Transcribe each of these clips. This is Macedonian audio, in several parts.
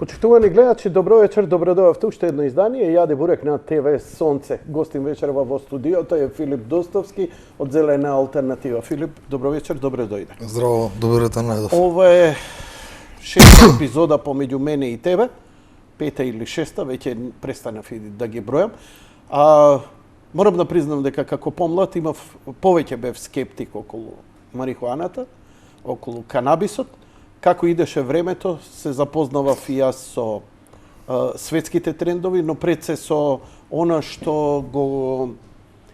Почитувани гледачи, добро вечер, добродојавте уште едно издание. Јаде Бурек на ТВ Сонце. Гостин вечерва во студиото е Филип Достовски од Зелена алтернатива. Филип, добро вечер, добро дојде. Здраво, добро те најдов. Ова е шеста епизода помеѓу мене и тебе. Пета или шеста, веќе престанав да ги бројам. Морам да признам дека како помлад имав повеќе бев скептик околу марихуаната, околу канабисот. Како идеше времето, се запознавав и јас со светските трендови, но пред се со она што го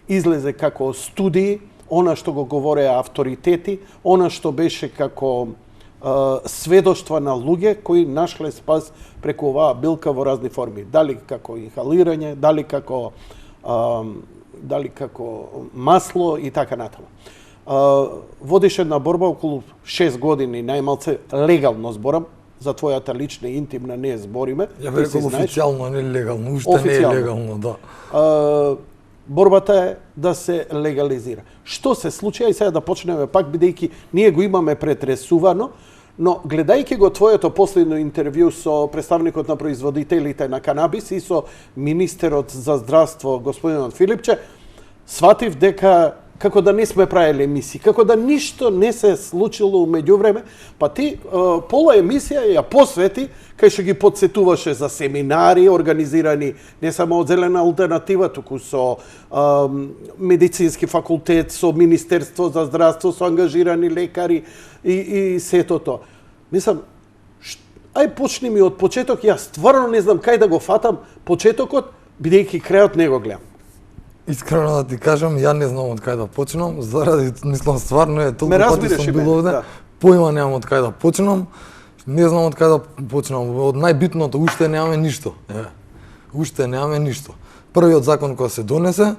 излезе како студии, она што го говореа авторитети, она што беше како сведоштва на луѓе кои нашле спас преку оваа билка во разни форми. Дали како инхалирање, дали како масло и така натаму. Водиш една борба околу 6 години, најмалце легално зборам, за твојата лична и интимна не збориме. Ја бе рекол официјално, не легално, уште не е легално, да. Борбата е да се легализира. Што се случи, и сега да почнеме пак, бидејќи ние го имаме претресувано, но гледајќи го твоето последно интервју со представникот на производителите на канабис и со министерот за здравство, господинот Филипче, сватив дека како да не сме правили емисии, како да ништо не се случило меѓувреме, па ти пола емисија ја посвети кај што ги подсетуваше за семинари организирани не само од Зелена алтернатива, туку со медицински факултет, со Министерство за здравство, со ангажирани лекари и сето тоа. Мислам, ај почни ми од почеток, јас стварно не знам кај да го фатам почетокот, бидејќи крајот не го гледам. Искрено да ти кажам, ја не знам од кај да почнам, заради, мислам, стварно е толку пати сум бил овде, да. Поима немам од кај да почнам, не знам од кај да почнам. Од најбитното, уште немаме ништо. Уште немаме ништо. Првиот закон кој се донесе,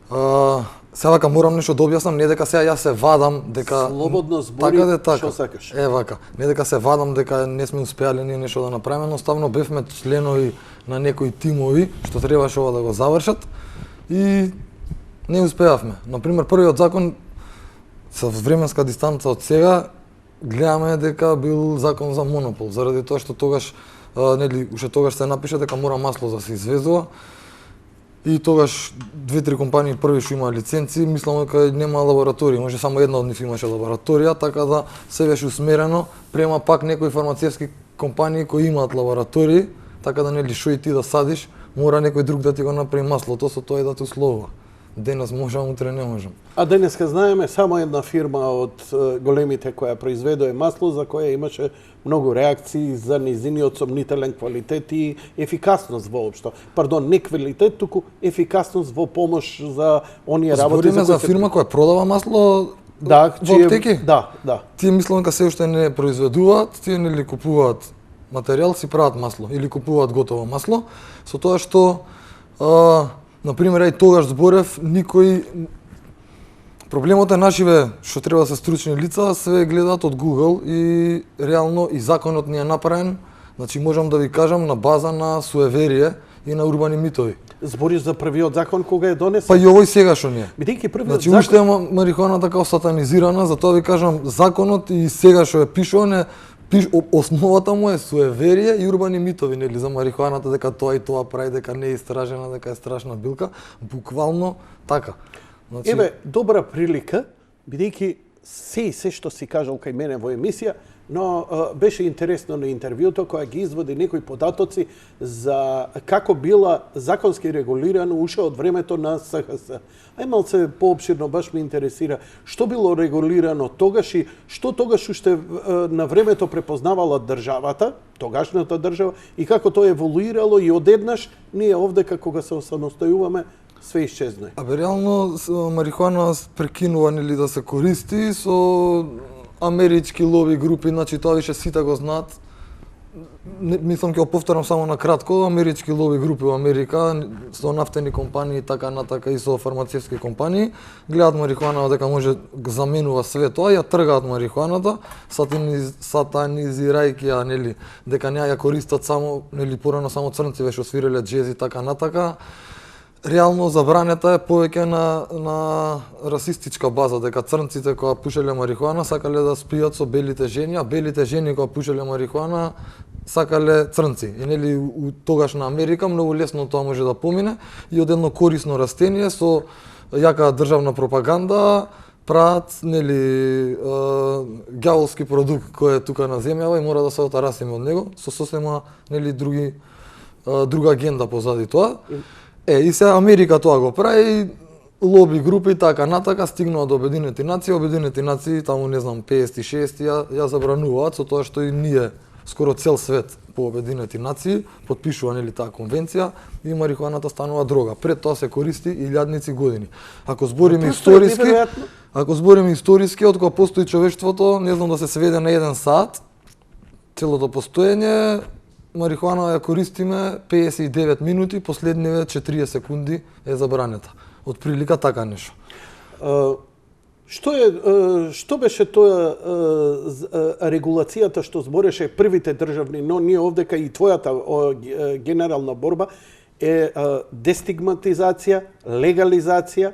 сега вака морам нешто да објаснам, не дека сега јас се вадам дека слободно збори што сакаш. Вака, не дека се вадам дека не сме успеале ние нешто да направиме, едноставно бевме членови на некои тимови што требаше ова да го завршат. И не успеавме. Например, првиот закон со временска дистанца од сега гледаме дека бил закон за монопол, заради тоа што тогаш уште тогаш се напише дека мора масло да се извезува. И тогаш 2-3 компании први што имаа лиценци, мислам дека нема лабораторија, може само една од нив имаше лабораторија, така да се беше усмерено према пак некои фармацевски компании кои имаат лаборатории, така да нели што и ти да садиш, мора некој друг да ти го направи маслото, со тоа и да те условува. Денес можам, утре не можам. А денеска знаеме само една фирма од големите која произведува масло, за која имаше многу реакции за низиниот сомнителен квалитет и ефикасност воопшто. Пардон, не квалитет, туку ефикасност во помош за оние работи. Збориме за фирма која продава масло во аптеки? Да. Тие мислам дека се уште не произведуваат, тие нели купуваат материјал, си прават масло или купуваат готово масло, со тоа што например, ај тогаш зборев, никој проблемот е нашиве што треба да се стручни лица, се гледаат од Google и реално и законот ни е направен, значи можам да ви кажам на база на суеверие и на урбани митови. Збориш за првиот закон кога е донесен? Па и овој сега што не е. Бидејќи првиот значи уште е марихуаната како сатанизирана, затоа ви кажам законот и сега што е пишуване, основата му е суеверие и урбани митови, нели, за марихуаната, дека тоа и тоа прави, дека не е истражена, дека е страшна билка, буквално така. Значи... Еве, добра прилика, бидејќи се што си кажал кај мене во емисија, но беше интересно на интервјуто која ги изводи некои податоци за како била законски регулирано уште од времето на СХС. Ај малце поопширно баш ме интересира што било регулирано тогаш и што тогаш уште на времето препознавала државата, тогашната држава, и како тоа еволуирало и одеднаш ние овде како кога се осамостојуваме све исчезна. Абе реално марихуана прекинува нели да се користи со амерички лоби групи, значи тоа више сите го знаат. Мислам ќе го повторам само на кратко, амерички лоби групи во Америка со нафтени компании така натака и со фармацевски компании гледаат марихуана дека може да заменува све тоа, ја тргаат марихуаната, сатанизирајќи ја, нели, дека не ја користат само, нели, порано само црнци беше свиреле джез и така натака. реално забранета е повеќе на расистичка база, дека црнците кога пушеле марихуана сакале да спијат со белите жени, а белите жени кога пушеле марихуана сакале црнци. И нели тогаш на Америка многу лесно тоа може да помине и од едно корисно растение со јака државна пропаганда прават нели ѓаволски продукт кој е тука на земјава и мора да се отарасиме од него со сосема нели друга агенда позади тоа. И се Америка тоа го прави, лоби групи така натака стигнува до Обединети нации таму не знам 56 ја забрануваат со тоа што и ние скоро цел свет по Обединети нации потпишува нели таа конвенција и марихуаната станува дрога. Пред тоа се користи илјадници години. Ако збориме историски, од кога постои човештвото, не знам да се сведе на 1 сат, целото постоење марихуана ја користиме 59 минути, последниве 40 секунди е забранета. Од прилика така нешто. Што беше тоа регулацијата што збореше првите државни, но ние овдека и твојата генерална борба е дестигматизација, легализација?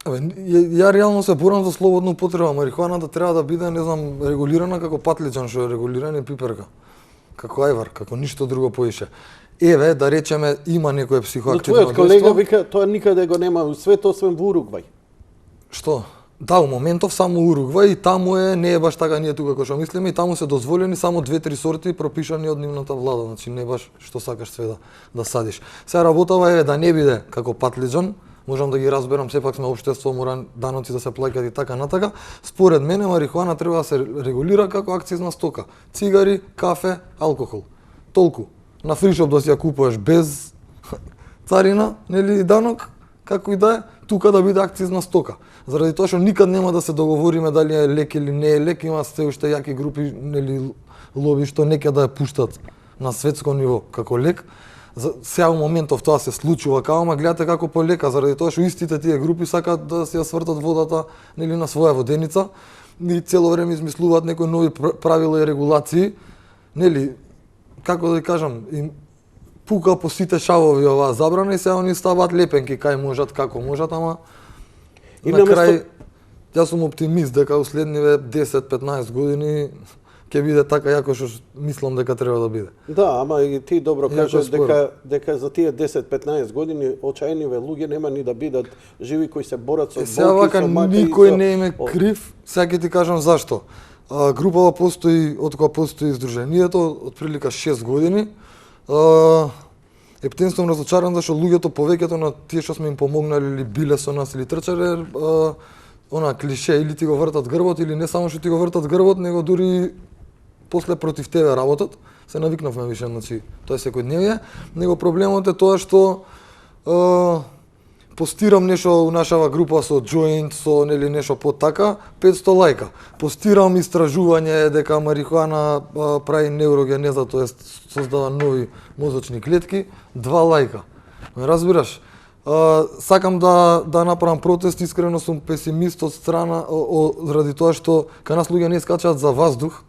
Ја реално се борам за слободна употреба. Марихуаната треба да биде, не знам, регулирана како патличан што е регулиран и пиперка. Како ајвар, како ништо друго поише. Еве, да речеме, има некој психоактивно вество. Но твојот колега вика, тоа никаде го нема во свет, освен во Уругвај. Што? Да, у моментов само Уругвај и таму не е баш така ние тука кој што мислиме и таму се дозволени само 2-3 сорти пропишани од нивната влада, значи не баш што сакаш све да садиш. Сега работава е да не биде како патлиџан, можам да ги разберам, сепак сме општество, мора даноци да се плаќаат и така натака. Според мене марихуана треба да се регулира како акцизна стока. Цигари, кафе, алкохол. Толку. На фришоп да си ја купуваш без царина, нели данок, како и да е, тука да биде акцизна стока. Заради тоа што никад нема да се договориме дали е лек или не е лек, има се уште јаки групи, нели лоби што неќе да ја пуштат на светско ниво како лек. Сега во моментов тоа се случува као, ама гледате како полека, заради тоа што истите тие групи сакаат да се ја свртат водата нели на своја воденица и цело време измислуваат некои нови правила и регулации, нели како да кажам, им пука по сите шавови оваа забрана и сега они ставаат лепенки кај можат, како можат, ама и на крај јас сум оптимист дека у следниве 10-15 години ќе биде така јако што мислам дека треба да биде. Да, ама и ти добро кажеш дека за тие 10-15 години очајниве луѓе нема ни да бидат живи кои се борат со болки, со мака. Никој не им е крив, сега ќе ти кажам зашто. Групава постои, од кога постои Сдруженијето, од прилика 6 години. Ептен разочаран зашто луѓето повеќето на тие што сме им помогнали или биле со нас или трчале, она клише или ти го вртат грбот или не само што ти го вртат грбот, него дури после против тебе работат. Се навикнавме више, значи тоа е секојдневие. Него проблемот е тоа што постирам нешто у нашава група со joint, со нели нешто по така, 500 лајка. Постирам истражување дека марихуана прави неурогенеза, тоест создава нови мозочни клетки, 2 лајка. Ме разбираш? Сакам да направам протест, искрено сум песимист од страна заради тоа што кај нас луѓе не скачаат за воздух.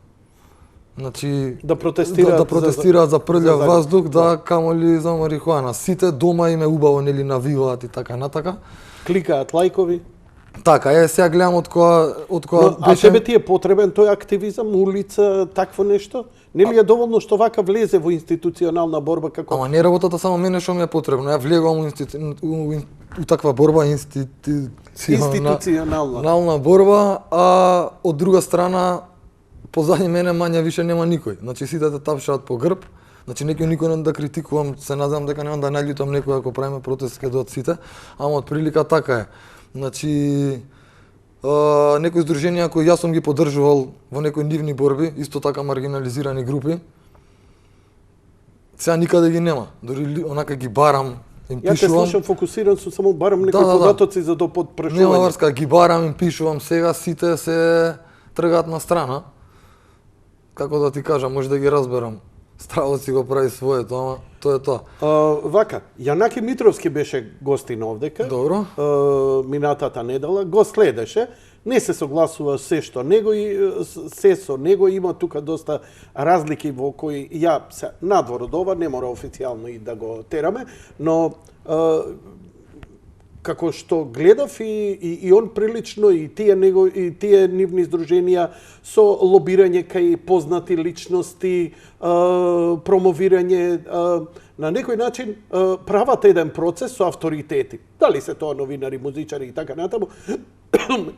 Значи да протестираат за прљав воздух, да камоли за марихуана. Сите дома им е убаво нели навиваат и така натака. Кликаат лајкови. Така сега гледам од која беше. А тебе ти е потребен тој активизам, улица, такво нешто? Нели е доволно што вака влезе во институционална борба како? Ама не работата само мене што ми е потребно. Ја влегувам у таква борба институционална борба, а од друга страна позади мене мање више нема никој. Значи сите те тапшаат по грб. Значи никој не да критикувам, се надевам дека нема да наљутам некој ако правиме протест ке дојдат сите, ама од прилика така е. Значи некои здруженија кои јас сум ги поддржувал во некои нивни борби, исто така маргинализирани групи, сега никаде ги нема. Дури онака ги барам, им пишувам. Ја те слушам фокусиран сум, само барам некои податоци за да подпрашување. Нема врска, ги барам, им пишувам, сега сите се тргаат на страна. Како да ти кажам, може да ги разберам. Стравот си го прави своето, ама тоа е тоа. Вака, Јанаки Митровски беше гостин овдека. Добро. Минатата недела, го следеше. Не се согласува се што него и се со него, има тука доста разлики во кои ја се надвор од ова, не мора официјално и да го тераме, но како што гледав и он прилично и тие нивни издруженија со лобирање кај познати личности, промовирање на некој начин прават еден процес со авторитети. Дали се тоа новинари, музичари и така натаму,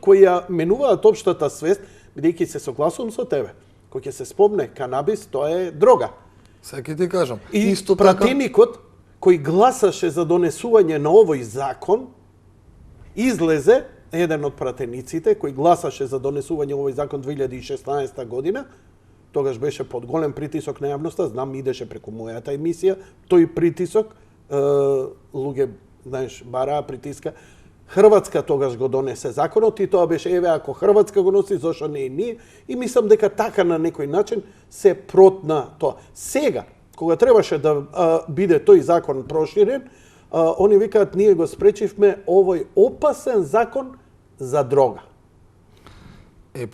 кои ја менуваат општата свест, бидејќи се согласувам со тебе. Кој ќе се спомне канабис, тоа е дрога. Сега ќе ти кажам. И исто пратеникот кој гласаше за донесување на овој закон, излезе еден од пратениците кој гласаше за донесување овој закон 2016 година, тогаш беше под голем притисок на јавноста, знам, идеше преку мојата емисија, тој притисок, луѓе, знаеш, бараа притиска. Хрватска тогаш го донесе законот и тоа беше, еве, ако Хрватска го носи, зошто не и ние? И мислам дека така на некој начин се протна тоа. Сега, кога требаше да биде тој закон проширен, они викаат, ние го спречивме овој опасен закон за дрога.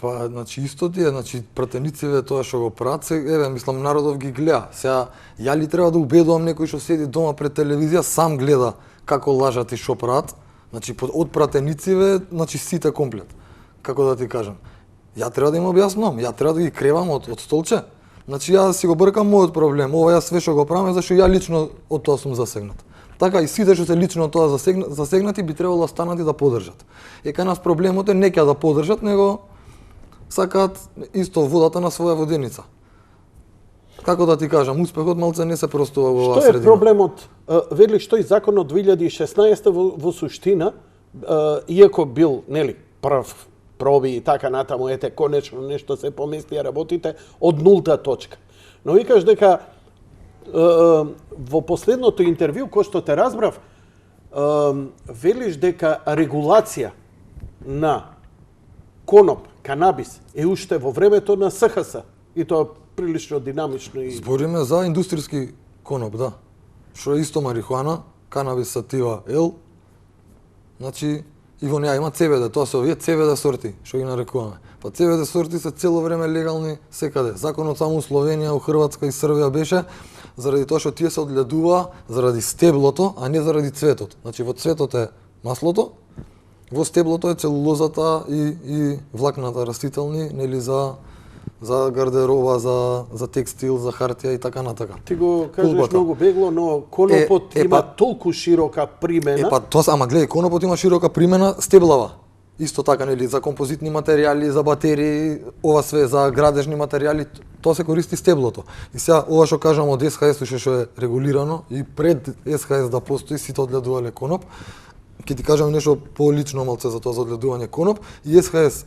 Значи исто тие, значи пратениците тоа што го прават, еве, мислам народов ги гледа. Сега ја ли треба да убедувам некој што седи дома пред телевизија, сам гледа како лажат и што прават. Значи од пратениците, значи сите комплет. Како да ти кажам? Ја треба да им објаснувам, ја треба да ги кревам од столче. Значи ја си го бркам мојот проблем, ова ја све што го правам зашто ја лично од тоа сум засегнат. Така и сите што се лично од тоа засегнати би требало да станат и да поддржат. Кај нас проблемот е не ќе да поддржат, него сакаат исто водата на своја воденица. Како да ти кажам, успехот малце не се простува во оваа средина. Што е проблемот? Велиш тој закон од 2016 во суштина, иако бил, нели, прв проби и така натаму, ете, конечно нешто се поместија работите од нулта точка. Но викаш дека во последното интервју, кој што те разбрав, велиш дека регулација на коноп, канабис е уште во времето на СХС и тоа прилично динамично и збориме за индустријски коноп, да. Што е исто марихуана, канабис сатива L. Значи и во неа има CBD, тоа се овие CBD сорти, што ги нарекуваме. Па CBD сорти се цело време легални секаде. Законот само у Словенија, у Хрватска и Србија беше заради тоа што тие се одгледува заради стеблото, а не заради цветот. Значи во цветот е маслото, во стеблото е целулозата и влакната растителни, нели за гардероба, за текстил, за хартија и така натака. Ти го кажеш многу бегло, но конопот има толку широка примена. Тоа ама гледај, конопот има широка примена, стеблава. Исто така, нели, за композитни материјали, за батерии, ова све за градежни материјали, тоа се користи стеблото. И сега ова што кажам од СХС што е регулирано и пред СХС да постои, сите одгледувале коноп. Ќе ти кажам нешто полично малце за тоа за одгледување коноп и СХС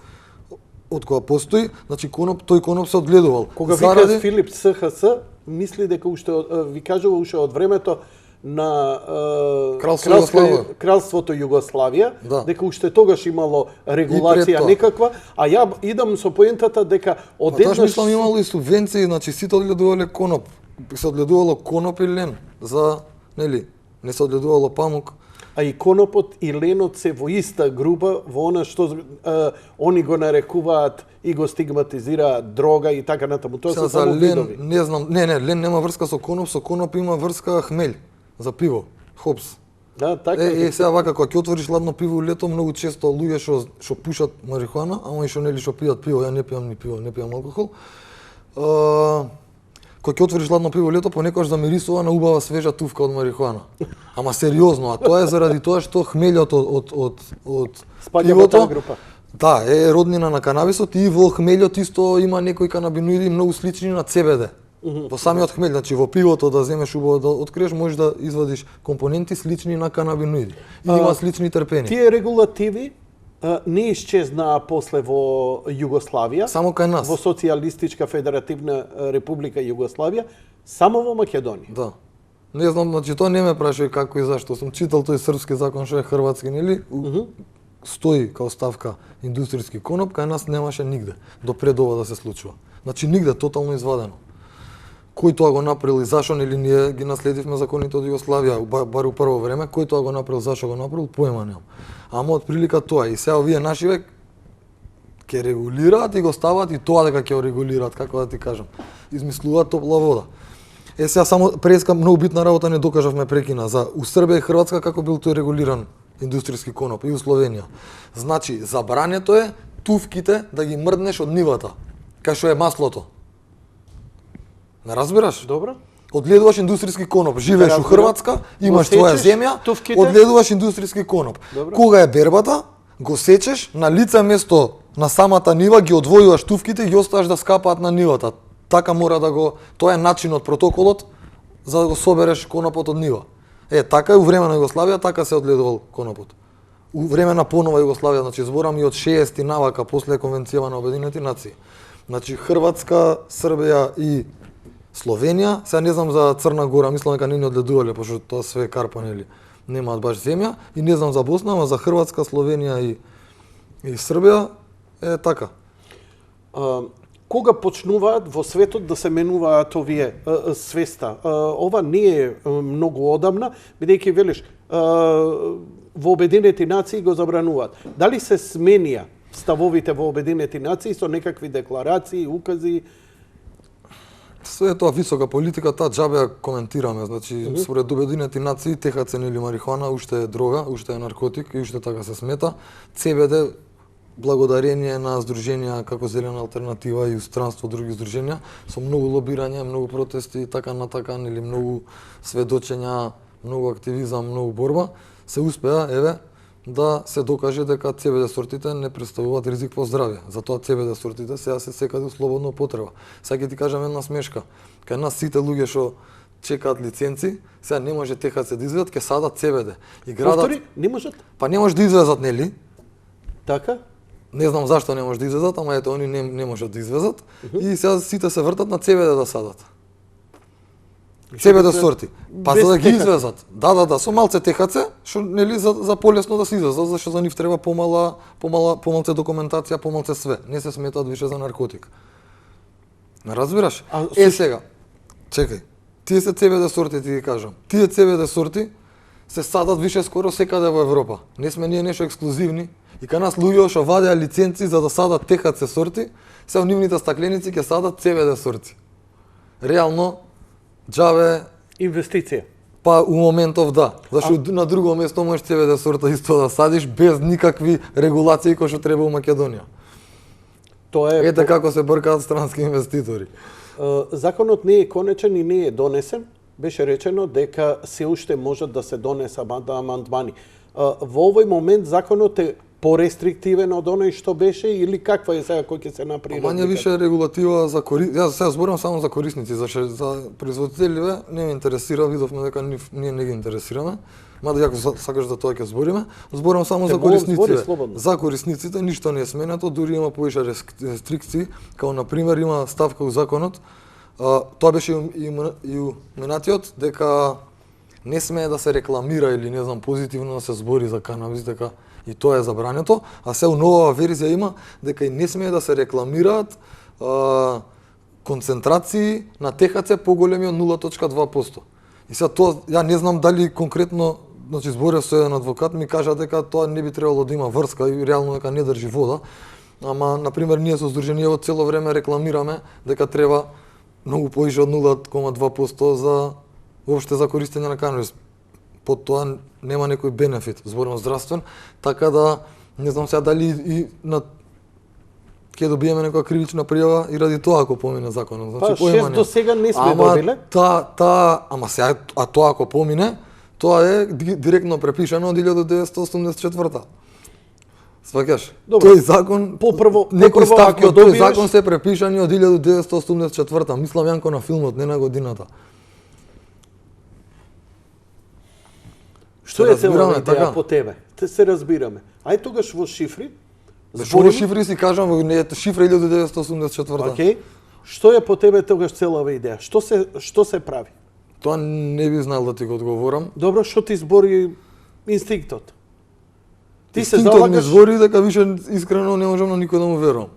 од кога постои, значи тој коноп се одгледувал. Кога викаш Филип СХС, мисли дека уште ви кажува уште од времето на Кралството Југославија, да, дека уште тогаш имало регулација некаква, а ја идам со поентата дека одеднаш мислам имало и субвенции, значи сите одгледувале коноп. Се одгледувало коноп и лен за, нели, не се одгледувало памук. А и конопот и ленот се во иста група, во она што они го нарекуваат и го стигматизираат дрога и така натаму. Тоа се само видови. Не знам, лен нема врска со коноп има врска хмель за пиво, хопс. Да, така. Сега вака кога ќе отвориш ладно пиво лето, многу често луѓе што пушат марихуана, ама и што нели што пијат пиво, ја не пијам ни пиво, не пијам алкохол. Кога ќе отвориш ладно пиво лето, понекогаш замирисува на убава свежа тувка од марихуана. Ама сериозно, а тоа е заради тоа што хмелјот од пивото група. Да, е роднина на канабисот и во хмелјот исто има некои канабиноиди многу слични на CBD. Во самиот хмелј, значи во пивото да земеш убаво да откриеш, можеш да извадиш компоненти слични на канабиноиди. И има слични терпени. Тие регулативи не исчезнаа после во Југославија, само кај нас. Во Социјалистичка Федеративна Република Југославија, само во Македонија. Да. Не знам, значи тоа не ме прашај како и зашто. Сум читал тој српски закон што е хрватски, нели? Стои као ставка индустријски коноп, кај нас немаше нигде до пред ова да се случува. Значи нигде, тотално извадено. Кој тоа го направил и зашо, нели ние ги наследивме законите од Југославија, бар у прво време, кој тоа го направил, зашо го направил, поема немам. Ама од прилика тоа и сега овие наши век ќе регулираат и го стават и тоа дека ќе го регулираат, како да ти кажам. Измислуваат топла вода. Сега само преска многу битна работа не докажавме прекина за у Србија и Хрватска како бил тој регулиран индустријски коноп и у Словенија. Значи, забрането е туфките да ги мрднеш од нивата, кај што е маслото. Не разбираш? Добро. Одгледуваш индустријски коноп, живееш у Хрватска, имаш твоја земја, одгледуваш индустријски коноп. Добро. Кога е бербата, го сечеш на лице место на самата нива, ги одвојуваш туфките и ги оставаш да скапаат на нивата. Така мора да го, тоа е начинот, протоколот за да го собереш конопот од нива. Така е у време на Југославија, така се одгледувал конопот. У време на понова Југославија, значи зборам и од 60 навака после Конвенцијава на Обединените нации. Значи Хрватска, Србија и Словенија, сега не знам за Црна Гора, мислам дека не ни одгледувале, пошто тоа све карпа, нели, немаат баш земја, и не знам за Босна, ама за Хрватска, Словенија и Србија е така. Кога почнуваат во светот да се менуваат овие свеста? Ова не е многу одамна, бидејќи велиш во Обединети нации го забрануваат. Дали се сменија ставовите во Обединети нации со некакви декларации, укази? Све тоа висока политика, таа џабе ја коментираме. Значи, според Обединети нации, THC или марихуана уште е дрога, уште е наркотик и уште така се смета. CBD, благодарение на здруженија како Зелена алтернатива и устранство други здруженија, со многу лобирање, многу протести, така на така, или многу сведочења, многу активизам, многу борба, се успеа, да се докаже дека CBD сортите не представуваат ризик по здравје. Затоа CBD сортите сега се секаде слободно употреба. Сега ќе ти кажам една смешка. Кај нас сите луѓе што чекаат лиценци, сега не може THC да изведат, ќе садат CBD. И градот Повтори, не можат? Па не може да извезат, нели? Така? Не знам зашто не може да извезат, ама ето они не можат да извезат. И сега сите се вртат на CBD да садат. CBD сорти. Па за да ги извезат. Да, со малце THC, што нели за полесно да се извезат, зашто за нив треба помалце документација, помалце све. Не се сметаат више за наркотик. Не разбираш? Сега, чекај. Тие се CBD сорти, ти ги кажам. Тие CBD сорти се садат више скоро секаде во Европа. Не сме ние нешто ексклузивни. И кај нас луѓе што вадеа лиценци за да садат THC сорти, се во нивните стакленици ќе садат CBD сорти. Реално, џабе инвестиција. Па у моментов да, зашто на друго место можеш CBD сорта исто да садиш без никакви регулации кои што треба у Македонија. Тоа е Ете како се бркаат странски инвеститори. Законот не е конечен и не е донесен. Беше речено дека се уште можат да се донесат амандмани. Во овој момент законот е порестриктивен од оној што беше или каква е сега кој ќе се направи? Мање више регулатива за Јас сега зборам само за корисници, за производителите не ме интересира, видовме дека ние не ги интересираме. Мада јако сакаш за тоа ќе збориме, зборам само за корисниците. За корисниците ништо не е сменето, дури има повише рестрикции, како на пример има ставка у законот. Тоа беше и менатиот дека не смее да се рекламира или не знам позитивно да се збори за канабис, дека и тоа е забрането, а се у нова верзија има дека и не смее да се рекламираат концентрации на THC поголеми од 0,2%. И сега тоа, ја не знам дали конкретно, значи зборев со еден адвокат, ми кажа дека тоа не би требало да има врска и реално дека не држи вода. Ама, например, ние со Сдруженијево цело време рекламираме дека треба многу повише од 0,2% за воопште за користење на канабис. По тоа нема некој бенефит, зборам здравствен, така да не знам сега дали и на ќе добиеме некоја кривична пријава и ради тоа ако помине законот. Значи, па 6 до сега не сме добиле. Ама сега, тоа ако помине, тоа е директно препишано од 1984. Сваќаш? Тој закон, некои ставки од тој закон се препишани од 1984. Мислам Јанко на филмот, не на годината. Што е целава идеја по тебе? Те се разбираме. Ај тогаш во шифри. Во шифри си кажам, шифра 1984. Океј. Што е по тебе тогаш целава идеја? Што се прави? Тоа не би знал да ти го одговорам. Добро, што ти збори инстинктот? Ти се залагаш... ми збори дека више искрено не можам на никој да му верувам.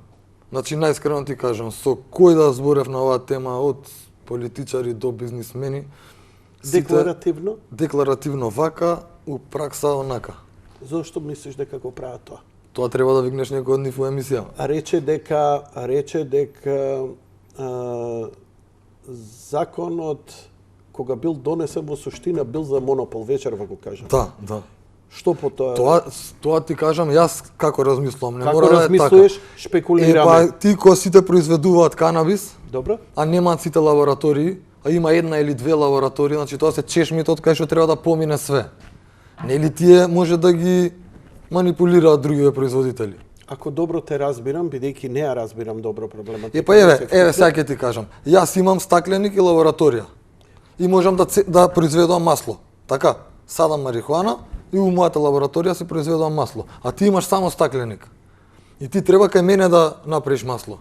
Значи, најискрено ти кажам, со кој да зборев на оваа тема, од политичари до бизнисмени, декларативно? Декларативно вака, у пракса онака. Зошто мислиш дека го прават тоа? Тоа треба да викнеш некој од нив во емисија. Рече дека законот кога бил донесен во суштина бил за монопол, вечерва го кажам. Да. Што по тоа? Тоа ти кажам јас како размислувам, не Како мора да е така. размислуваш, шпекулираме. Ти кога сите произведуваат канабис, Добро? а немаат сите лаборатории, а има една или две лаборатории, значи тоа се чешмите од кај што треба да помине све. Нели тие може да ги манипулираат другиве производители? Ако добро те разбирам, бидејќи не ја разбирам добро проблемот. Еве сега ќе ти кажам. Јас имам стакленик и лабораторија. И можам да произведувам масло. Така, садам марихуана и у мојата лабораторија си произведувам масло. А ти имаш само стакленик. И ти треба кај мене да направиш масло.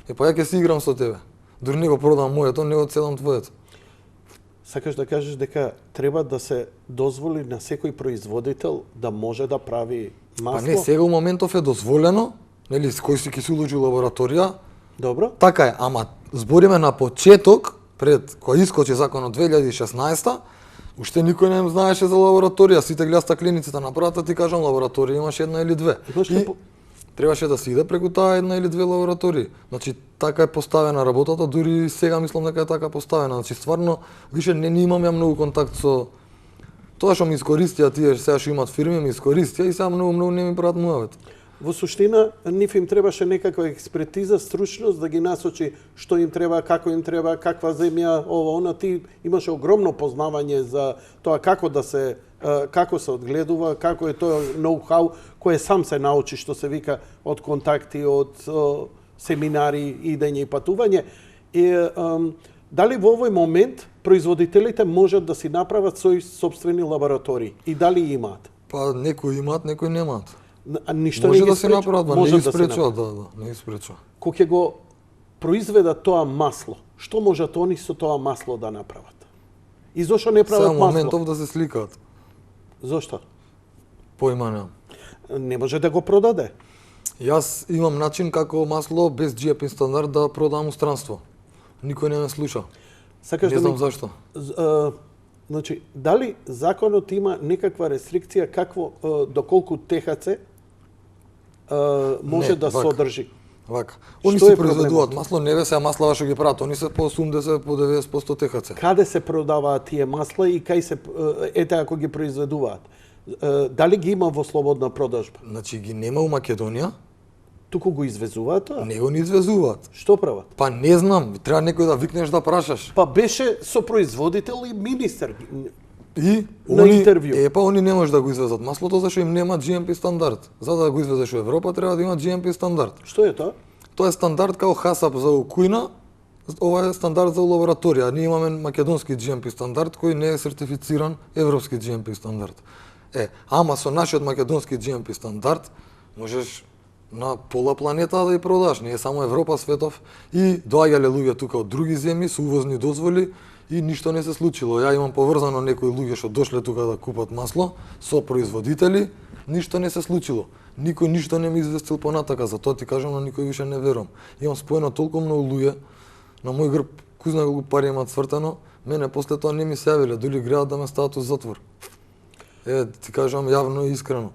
Ја ќе си играм со тебе. Дури не го продам моето, не го цедам твоето. Сакаш да кажеш дека треба да се дозволи на секој производител да може да прави масло? Па не, сега у моментов е дозволено, нели, кој си ќе се улучи лабораторија. Добро. Така е, ама збориме на почеток, пред кој искочи законот 2016, уште никој не знаеше за лабораторија, сите гледа стаклениците на прата, ти кажам лабораторија имаш една или две. И требаше да се иде преку таа една или две лаборатории. Значи така е поставена работата, дури сега мислам дека е така поставена. Значи стварно више не имам ја многу контакт со тоа што ми искористија тие сега што имаат фирми, ми искористија и сега многу не ми прават муавет. Во суштина, нив им требаше некаква експертиза, стручност да ги насочи што им треба, како им треба, каква земја, ова, она. Ти имаше огромно познавање за тоа како се одгледува, како е тоа ноу-хау, кој сам се научи, што се вика, од контакти, од семинари, идење и патување. Дали во овој момент производителите можат да си направат своји собствени лаборатории? И дали имаат? Па некои имаат, некои немаат. Ништо може не ги да се направат, не ги спречува, не ги спречува. Кога ќе го произведат тоа масло, што можат они со тоа масло да направат? И зошто не прават масло? Сега моментов да се сликаат. Зошто? Поима немам. Не може да го продаде. Јас имам начин како масло без GMP стандард да продам у странство. Никој не ме слуша. Сакаш не да знам зашто. Значи, дали законот има некаква рестрикција доколку ТХЦ може да содржи? Вака. Они си произведуваат масло, не ве сега маслава што ги прават, они се по 80, по 90% ТХЦ. Каде се продаваат тие масла и кај се ако ги произведуваат? Дали ги има во слободна продажба? Значи ги нема у Македонија. Туку го извезуваат тоа? Не го ни извезуваат. Што прават? Па не знам, треба некој да викнеш да прашаш. Па беше со производител и министер. И на интервју. Па они не може да го извезат маслото зашто им нема GMP стандард. За да го извезеш во Европа треба да има GMP стандард. Што е тоа? Тоа е стандард као ХАСАП за укујна, ова е стандард за лабораторија. Ние имаме македонски GMP стандард кој не е сертифициран европски GMP стандард. Ама со нашиот македонски GMP стандард можеш на пола планета да ја продаш, не е само Европа, светов, и доаѓале луѓе тука од други земји со увозни дозволи и ништо не се случило. Ја имам поврзано некои луѓе што дошле тука да купат масло со производители, ништо не се случило. Никој ништо не ми известил понатака, затоа ти кажам, на никој више не верувам. Имам споено толку многу луѓе на мој грб, кој знае колку пари имаат цвртено, мене после тоа не ми се јавиле, дури греат да ме стават у затвор. Ти кажам јавно и искрено.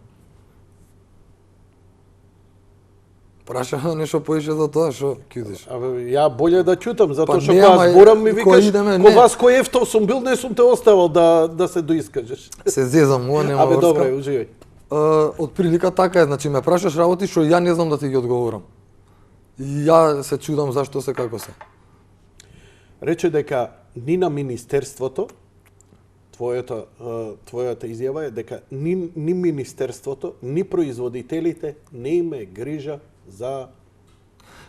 Прашаме нешто поише за тоа, што кјудиш? Ја боле да ќутам, затоа што кога зборам ми викаш, ко вас кој ефто сум бил, не сум те оставал да се доискажеш. Се зезам, ова нема врска. Добре, уживај. Од прилика така е, значи ме прашаш работи што ја не знам да ти ги одговорам. И ја се чудам зашто се како се. Рече дека ни на министерството, твојата изјава е дека ни министерството, ни производителите не име грижа за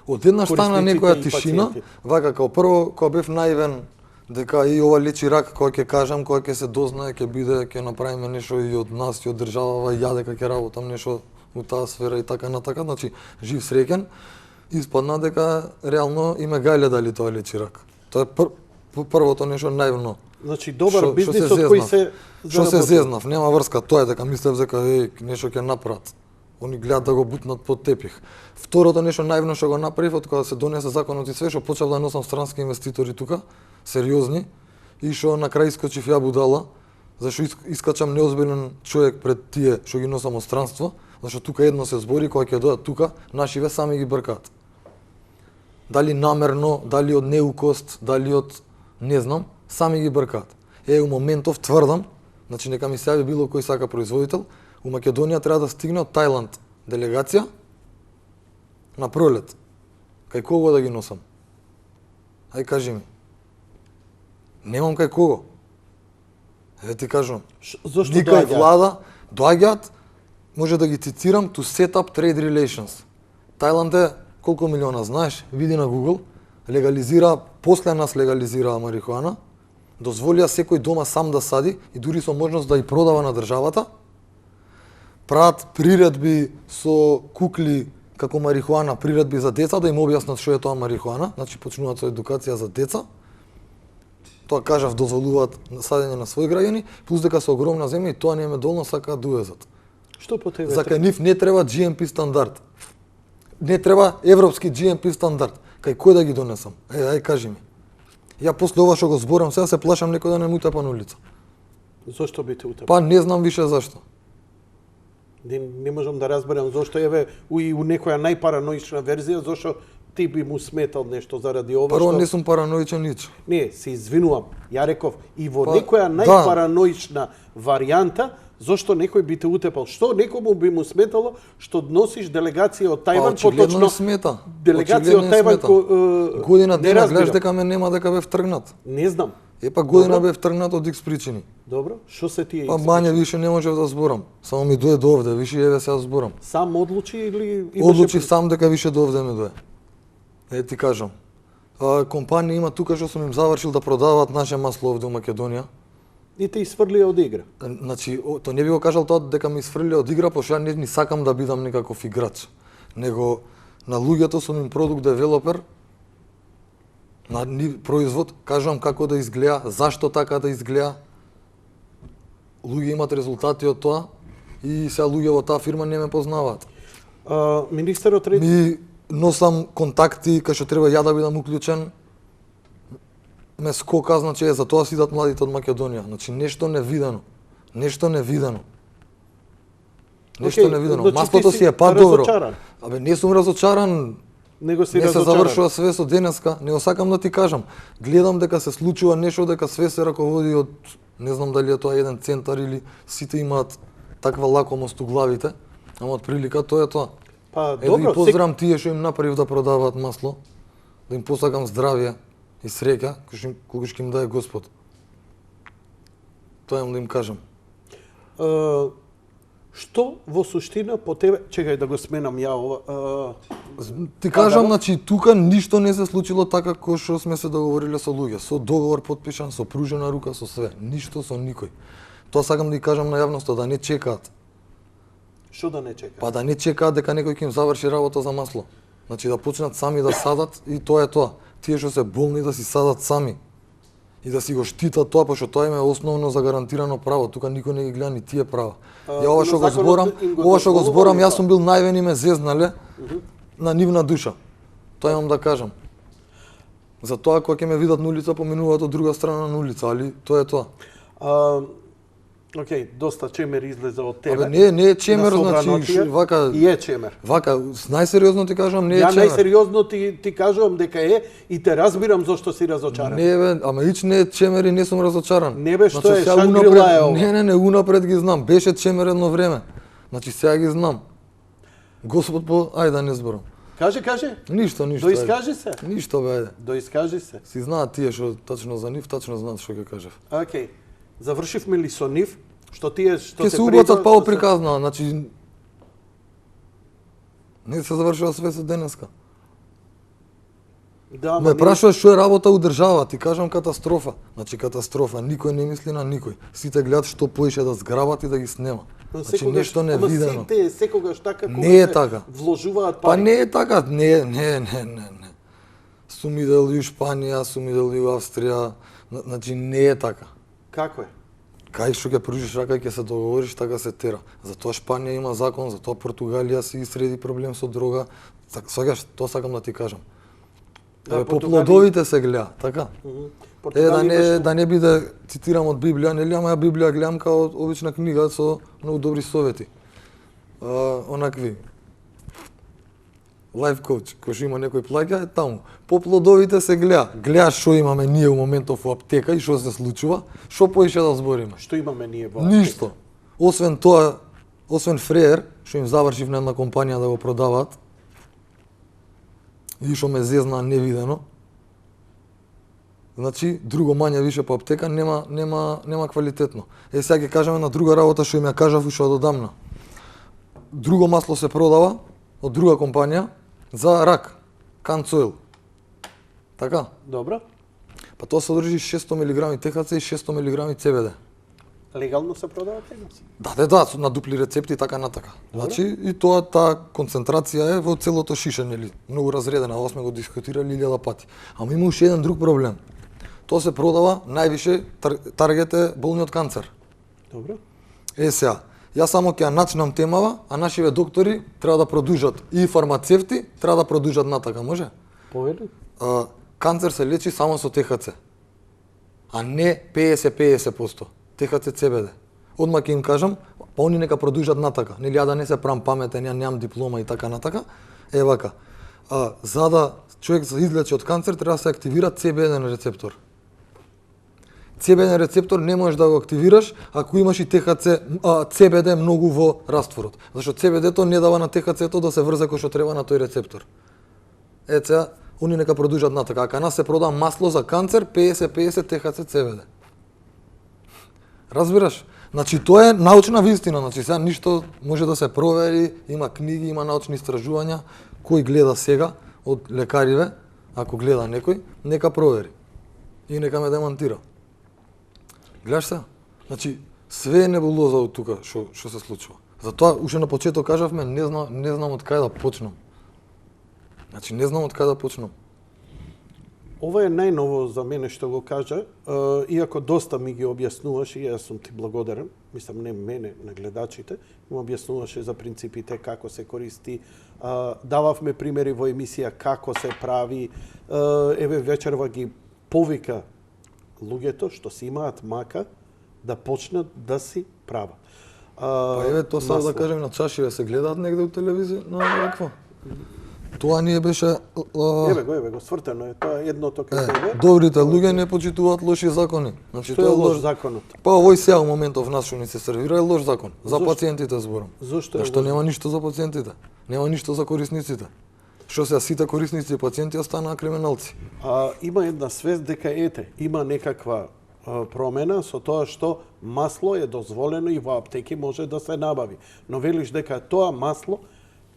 одеднаш стана некоја тишина, вака као прво кога бев наивен дека и ова лечи рак, кога ќе кажам, кога ќе се дознае, ќе биде, ќе направиме нешто и од нас и од државава, и ја дека ќе работам нешто у таа сфера и така натака, значи жив среќен, испадна дека реално име гајле дали тоа лечи рак. Тоа е првото нешто наивно. Значи добар бизнис од кој се Што се зезнав, нема врска, тоа е дека мислев дека нешто ќе направат. Они гледат да го бутнат под тепих. Второто нешто наивно што го направив од кога се донесе законот и све, што почнав да носам странски инвеститори тука, сериозни, и што на крај искочив ја будала, зашто искачам неозбилен човек пред тие што ги носам од странство, зашто тука едно се збори, кога ќе дојдат тука, нашиве сами ги бркаат. Дали намерно, дали од неукост, дали од не знам, сами ги бркаат. У моментов тврдам, значи нека ми се јави било кој сака производител, у Македонија треба да стигне од Тајланд делегација на пролет. Кај кого да ги носам? Ај кажи ми. Немам кај кого. Ти кажам. Зошто Никај доаѓаат? влада доаѓаат, може да ги цитирам, to set up trade relations. Тајланд е колку милиона, знаеш, види на Google, легализира, после нас легализираа марихуана, дозволија секој дома сам да сади и дури со можност да ја продава на државата. Прават приредби со кукли како марихуана, приредби за деца, да им објаснат што е тоа марихуана, значи почнуваат со едукација за деца. Тоа кажав, дозволуваат садење на своји граѓани, плюс дека со огромна земја и тоа не е долно, сакаат да увезат. Што по тебе? За кај нив не треба GMP стандард. Не треба европски GMP стандард. Кај кој да ги донесам? Ај кажи ми. Ја после ова што го зборам, сега се плашам некој да не му утепа на улица. Зошто би те утепа? Па не знам више зашто. Не можам да разберам зошто еве у некоја најпараноична верзија зошто ти би му сметал нешто заради ова Прво што... не сум параноичен нич. Не, се извинувам. Ја реков и во Па, некоја најпараноична варијанта зошто некој би те утепал. Што некому би му сметало што носиш делегација од Тајван, Очигледно не смета. делегација од Тајван Година не дена гледаш разбирам. дека ме нема дека бев тргнат. Не знам. Епа година Добро. бев тргнат од X причини. Добро, што се тие? Па мање више не можев да зборам. Само ми дое до овде, више еве сега зборам. Сам одлучи или имаше Одлучи сам дека више до овде ми дое. Ти кажам. Компанија има тука што сум им завршил да продаваат наше масло овде у Македонија. и те isfrли од игра. Значи, тоа не би го кажал тоа дека ми сфрли од игра, пошто ја не сакам да бидам некаков играч. Него на луѓето сум им продукт девелопер, на производ, кажам како да изгледа, зашто така да изгледа. Луѓе имат резултати од тоа и сега луѓе во таа фирма не ме познаваат. Министерот реди... Ми носам контакти кај што треба ја да бидам уклучен. Ме скока, значи за тоа си идат младите од Македонија. Значи нешто невидено. Нешто невидено. Нешто Океј, невидено. значи Маслото ти си е па добро. разочаран. Абе не сум разочаран. Него си Не се разочаран. завршува све со денеска, него сакам да ти кажам. Гледам дека се случува нешто, дека све се раководи од, не знам дали е тоа еден центар или сите имаат таква лакомост у главите, ама од прилика тоа е тоа. Па Ето добро, и поздравам тие што им направив да продаваат масло, да им посакам здравје и среќа, колку ќе им даде Господ. Тоа имам да им кажам. Што во суштина по тебе, чекај да го сменам ја ова, Ти кажам, да. значи тука ништо не се случило така како што сме се договориле со луѓе, со договор потпишан, со пружена рука, со све, ништо со никој. Тоа сакам да ги кажам на јавноста, да не чекаат. што да не чека? Па да не чекаат дека некој ќе им заврши работа за масло. Значи да почнат сами да садат и тоа е тоа. Тие што се болни да си садат сами. И да си го штитат тоа, пошто тоа им е основно загарантирано право. Тука никој не ги гледа ни тие права. Ја ова што го зборам, јас сум бил наивен и ме зезнале на нивна душа. Тоа имам да кажам. Затоа кога ќе ме видат на улица, поминуваат од друга страна на улица, али тоа е тоа. Океј, доста чемер излезе од тебе. Абе не е чемер, на значи собраноќие. вака И е чемер. Вака, најсериозно ти кажам, не е Ја чемер. најсериозно ти кажувам дека е и те разбирам зошто си разочаран. Не бе, ама ич не е чемер и не сум разочаран. Не бе, што е, сега Шангрила унапред- е ова. Не, унапред ги знам. Беше чемер едно време. Значи сега ги знам. Господ по, ајде да не зборам. Кажи. Ништо. Доискажи се. Ништо бе, ајде. Доискажи се. Си знаат тие што тачно за нив, тачно знаат што ќе кажев. Океј. Завршивме ли со нив? Што тие што Ке се се убацат пријават, пао што се- приказна, значи не се завршува све со денеска. Да, Ме прашуваш што е работа у држава, ти кажам катастрофа. Значи катастрофа, никој не мисли на никој. Сите гледат што поише да зграбат и да ги снема. Значи нешто невидено. Сите секогаш така кога Не е се така. вложуваат Па пари. не е така, не. Сум идел и у Шпанија, сум идел и у Австрија, значи не е така. Како е? Кај што ќе пружиш рака и ќе се договориш, така се тера. Затоа Шпанија има закон, затоа Португалија си среди проблем со дрога. Сваќаш, тоа сакам да ти кажам. Да, По Португалија- плодовите се гледа, така? Португалија Да не биде цитирам од Библија, нели, ама ја Библија гледам као обична книга со многу добри совети. Онакви. Life coach, кој што има некој плаќа, е таму. По плодовите се гледа. Гледаш што имаме ние у моментов во аптека и што се случува, што поише да збориме. Што имаме ние во аптека? Ништо. Освен тоа, освен фреер, што им завршив на една компанија да го продаваат, и што ме зезна невидено. Значи, друго мање више по аптека нема квалитетно. Сега ќе кажеме на друга работа што им ја кажав уште одамна. Друго масло се продава од друга компанија за рак, канцоил. Така? Добро. Па тоа содржи 600 мг ТХЦ и 600 мг ЦБД. Легално се продава тегнаци? Да, на дупли рецепти така натака. Значи и тоа таа концентрација е во целото шише, нели? Многу разредена, ова сме го дискутирали 1000 пати. Ама има уште еден друг проблем. Тоа се продава највише таргет е болни од канцер. Добро. Сега, јас само ќе ја начнам темава, а нашиве доктори треба да продужат и фармацевти треба да продужат натака, може? Повели? Канцер се лечи само со ТХЦ. А не 50-50%. ТХЦ ЦБД. Одма ќе им кажам, па они нека продужат натака. Нели ја да не се правам паметен, ја немам диплома и така натака. Е вака. За да човек се излечи од канцер, треба да се активира CB1 рецептор. CB1 рецептор не можеш да го активираш ако имаш и ТХЦ, CBD многу во растворот. Зашто CBD-то не дава на ТХЦ-то да се врзе кој што треба на тој рецептор. Сега, они нека продужат натака. Ака нас се продава масло за канцер, 50-50 ТХЦ CBD. Разбираш? Значи тоа е научна вистина, значи сега ништо може да се провери, има книги, има научни истражувања, кој гледа сега од лекариве, ако гледа некој, нека провери. И нека ме демантира. Гледаш се? Значи све е небулоза од тука што се случува. Затоа уште на почеток кажавме не знам од кај да почнам. Значи не знам од кај да почнам. Ова е најново за мене што го кажа, иако доста ми ги објаснуваше и јас сум ти благодарен, мислам не мене, на гледачите, ми објаснуваше за принципите, како се користи, дававме примери во емисија како се прави, еве вечерва ги повика луѓето што си имаат мака да почнат да си прават. Па еве тоа само да кажем на чашиве се гледаат негде у телевизија на вакво. Тоа ние беше Еве го свртено е тоа едното кај тебе. Добрите луѓе не почитуваат лоши закони. Значи Што е лош законот? Па овој сега во моментов нас што ни се сервира е лош закон. За пациентите зборам. Зошто е? Зашто нема ништо за пациентите. Нема ништо за корисниците. Што се сите корисници и пациенти останаа криминалци. Има една свест дека има некаква промена со тоа што масло е дозволено и во аптеки може да се набави. Но велиш дека тоа масло,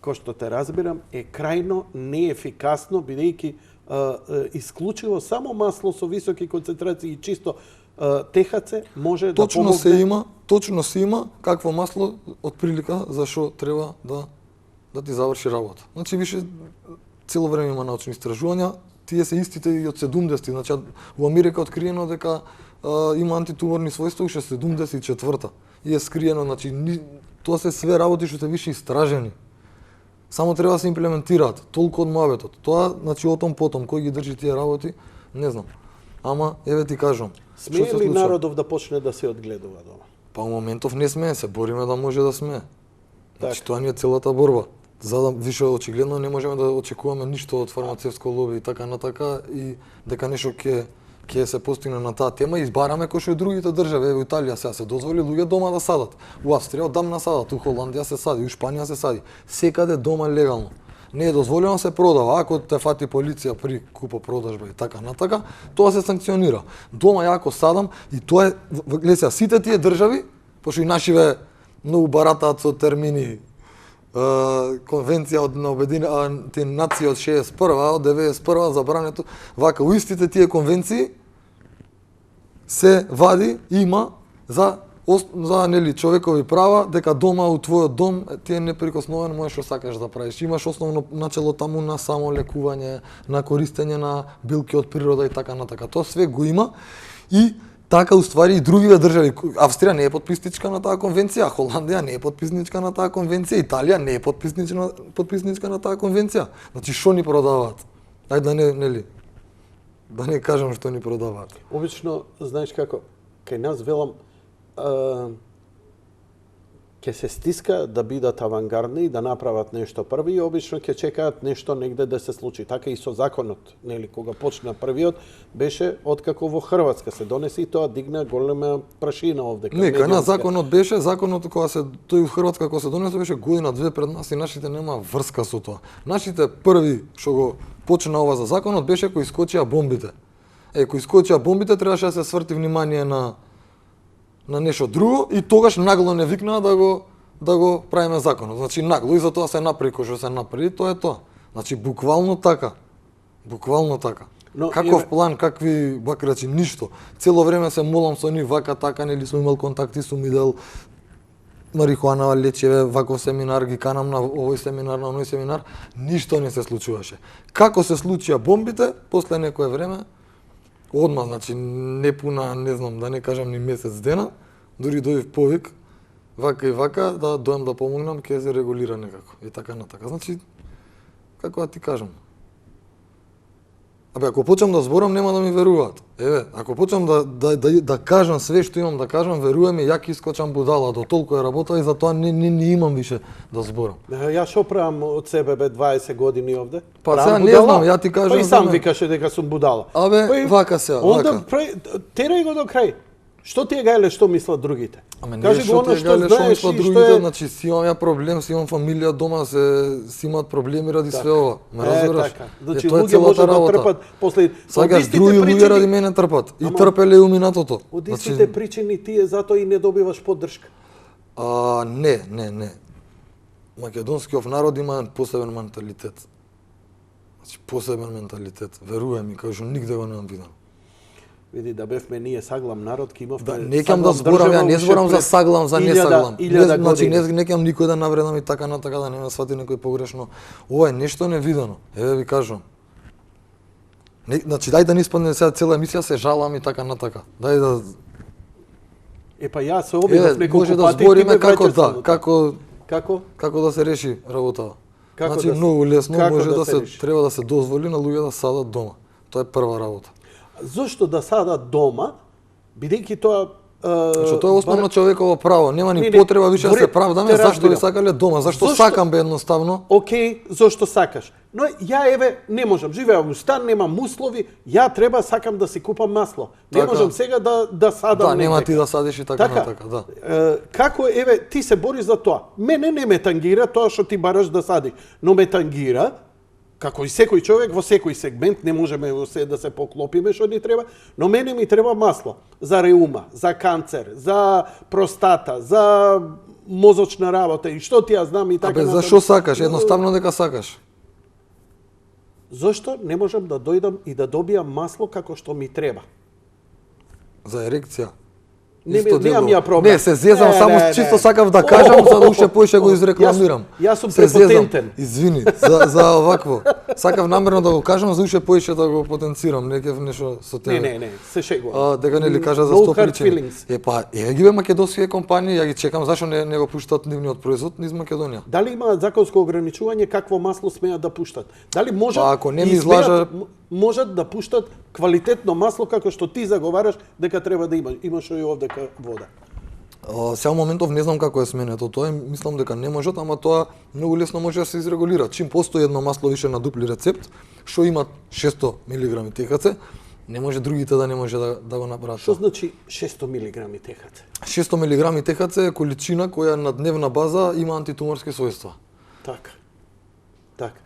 кој што те разбирам, е крајно неефикасно, бидејќи исклучиво само масло со високи концентрации и чисто ТХЦ може да помогне. Точно се има какво масло од прилика за што треба да ти заврши работа. Значи више цело време има научни истражувања, тие се истите и од 70-ти, значи во Америка откриено дека има антитуморни својства уште 74-та. И е скриено, значи тоа се све работи што се више истражени. Само треба да се имплементираат, толку од муабетот. Тоа, значи, отом потом, кој ги држи тие работи, не знам. Ама, еве ти кажам. Смее ли народов да почне да се одгледува дома? Па, у моментов не смее, се бориме да може да смее. Значи, тоа ни е целата борба. За да више очигледно не можеме да очекуваме ништо од фармацевско лоби и така натака, и дека нешто ќе се постигне на таа тема и избараме кој што и другите држави. Во Италија сега се дозволи луѓе дома да садат. У Австрија одамна садат, у Холандија се сади, у Шпанија се сади. Секаде дома легално. Не е дозволено се продава. Ако те фати полиција при купо-продажба и така натака, тоа се санкционира. Дома јако садам и тоа е, гледа, сите тие држави, пошто и нашиве многу баратаат со термини, конвенција од Обединените нации од 61-а, од 91-а забрането, вака у истите тие конвенции се вади има за нели човекови права, дека дома у твојот дом ти е неприкосновен, можеш што сакаш да правиш. Имаш основно начело таму на само лекување, на користење на билки од природа и така натака. Тоа све го има и така уствари и другиве држави. Австрија не е подписничка на таа конвенција, Холандија не е подписничка на таа конвенција, Италија не е подписничка на таа конвенција. Значи што ни продаваат? Ајде да не, нели, да не кажам што ни продаваат. Обично, знаеш како, кај нас велам ќе се стиска да бидат авангардни и да направат нешто први и обично ќе чекаат нешто негде да се случи. Така и со законот, нели, кога почна првиот беше откако во Хрватска се донесе и тоа дигна голема прашина овде. Не, кај нас законот кога се тој во Хрватска кога се донесе беше година-две пред нас и нашите нема врска со тоа. Нашите први што го почна ова за законот беше кои искочија бомбите. Кои искочија бомбите требаше да се сврти внимание на нешто друго и тогаш нагло не викнаа да го правиме законот. Значи нагло и за тоа се направи кој што се направи, тоа е тоа. Значи буквално така. Буквално така. Но, каков план, какви бакрачи, ништо. Цело време се молам со нив вака така, нели сум имал контакти, сум идел марихуана лечеве, ваков семинар, ги канам на овој семинар, на оној семинар, ништо не се случуваше. Како се случија бомбите, после некое време, одма, значи не пуна, не знам, да не кажам ни месец дена, дури дојдов повик, вака и вака, да дојам да помогнам, ќе се регулира некако. И така на така. Значи, како да ти кажам? Ако почнам да зборам, нема да ми веруваат. Ако почнам да кажам све што имам да кажам, веруе ми, ја ќе искочам будала, до толку е работа и затоа не имам више да зборам. Јас шо правам од себе 20 години овде? Па сега не знам, ја ти кажам. Па и сам викаше дека сум будала. Вака сега, вака. Терај го до крај. Што ти е гајле што мислат другите? Кажи го оно што знаеш и другите, значи си имам ја проблем, си имам фамилија дома, си имаат проблеми ради све ова. Ме разбираш? Така. Значи луѓе можат да трпат после сакаш други луѓе ради мене трпат и трпеле и уминатото. Од истите причини тие затоа и не добиваш поддршка. Не. Македонскиот народ има посебен менталитет. Значи посебен менталитет. Веруј ми, кажу нигде го немам видено. Види, да бевме ние саглам народ, ки имавме... Не кем да зборам, ја не зборам за саглам, за не саглам. Значи, не кем никој да навредам и така на така, да не ме свати некој погрешно. Ова е нешто невидено, ви кажувам. Значи, дај да не испадне сега цела емисија, се жалам и така на така. Дај да... Па јас се обидов неколку може да пати, збориме како да се реши работава. Значи, многу лесно може да се треба да се дозволи на луѓе да садат дома. Тоа е прва работа. Зошто да садат дома, бидејќи тоа Што тоа е основно човеково право, нема ни потреба више да се правдаме зашто ви сакале дома, зашто сакам бе едноставно. Океј, зошто сакаш. Но ја не можам, живеам у стан, немам услови, ја треба сакам да си купам масло. Не можам сега да садам. Да, нема ти да садиш и така на така, да. Како ти се бориш за тоа? Мене не ме тангира тоа што ти бараш да садиш, но ме тангира како и секој човек во секој сегмент, не можеме да се поклопиме што ни треба, но мене ми треба масло за реума, за канцер, за простата, за мозочна работа и што ти ја знам и така. За што сакаш? Едноставно дека сакаш. Зошто не можам да дојдам и да добијам масло како што ми треба? За ерекција. Немам ја проблем. Не, се зезам, само чисто сакав да кажам за да уште поише го изрекламирам. Јас сум препотентен. Извини, за овакво. Сакав намерно да го кажам за уште поише да го потенцирам, некев нешто со тебе. Не, се шегувам. Дека нели кажа за 100 причини. Ги бе македонските компании, ја ги чекам зашто не го пуштат нивниот производ низ Македонија. Дали има законско ограничување какво масло смеат да пуштат? Дали можат ако не ми излажа можат да пуштат квалитетно масло како што ти заговараш дека треба да имаш и овде вода. Сега моментов не знам како е сменето тоа, мислам дека не можат, ама тоа многу лесно може да се изрегулира. Чим постои едно масло више на дупли рецепт, што има 600 мг ТХЦ, не може другите да не може да го направат. Што значи 600 мг ТХЦ? 600 мг ТХЦ е количина која на дневна база има антитуморски својства. Така.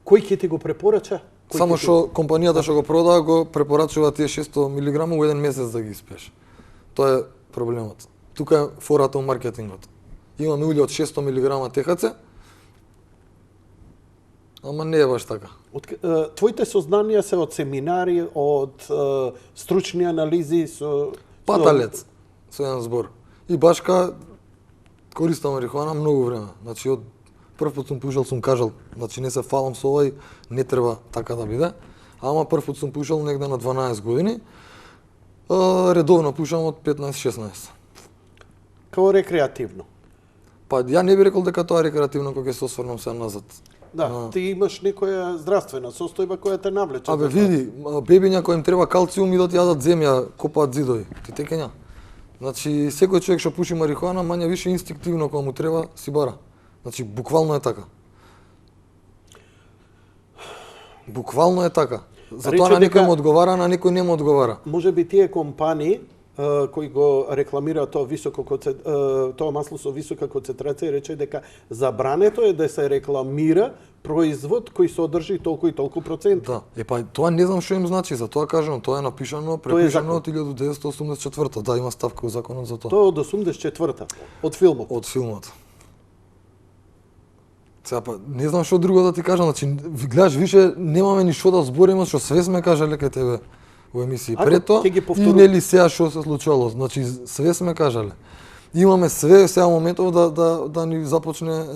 Кој ќе ти го препорача? Само што компанијата што го продава го препорачува тие 600 мг во еден месец да ги испиеш. Тоа е проблемот. Тука е фората у маркетингот. Имаме улје од 600 мг ТХЦ, ама не е баш така. Твоите сознанија се од семинари, од стручни анализи со паталец со еден збор. И башка користам марихуана многу време. Значи од прв пат сум кажал, значи не се фалам со овој, не треба така да биде. Ама прв пат сум пушал негде на 12 години. Редовно пушам од 15-16. Како рекреативно? Па ја не би рекол дека тоа е рекреативно кога ќе се осврнам се назад. Да, ти имаш некоја здравствена состојба која те навлече. Види, бебиња кои им треба калциум идат јадат земја, копаат зидови. Ти текења. Значи секој човек што пуши марихуана мање више инстинктивно кога му треба си бара. Значи буквално е така. Буквално е така. Затоа на некој му одговара, на некој не му одговара. Може би тие компании кои го рекламираат тоа масло со висока концентрација рече дека забрането е да се рекламира производ кој содржи толку и толку проценти. Да, тоа не знам што им значи, за тоа кажам, тоа е напишано, препишано од 1984. Да, има ставка во законот за тоа. Тоа од 84-та, од филмот. Од филмот. Сега па не знам што друго да ти кажам, значи гледаш више немаме ни што да збориме, што све сме кажале кај тебе во емисии пред тоа и нели сега што се случувало, значи све сме кажале. Имаме све сега моментов да ни започне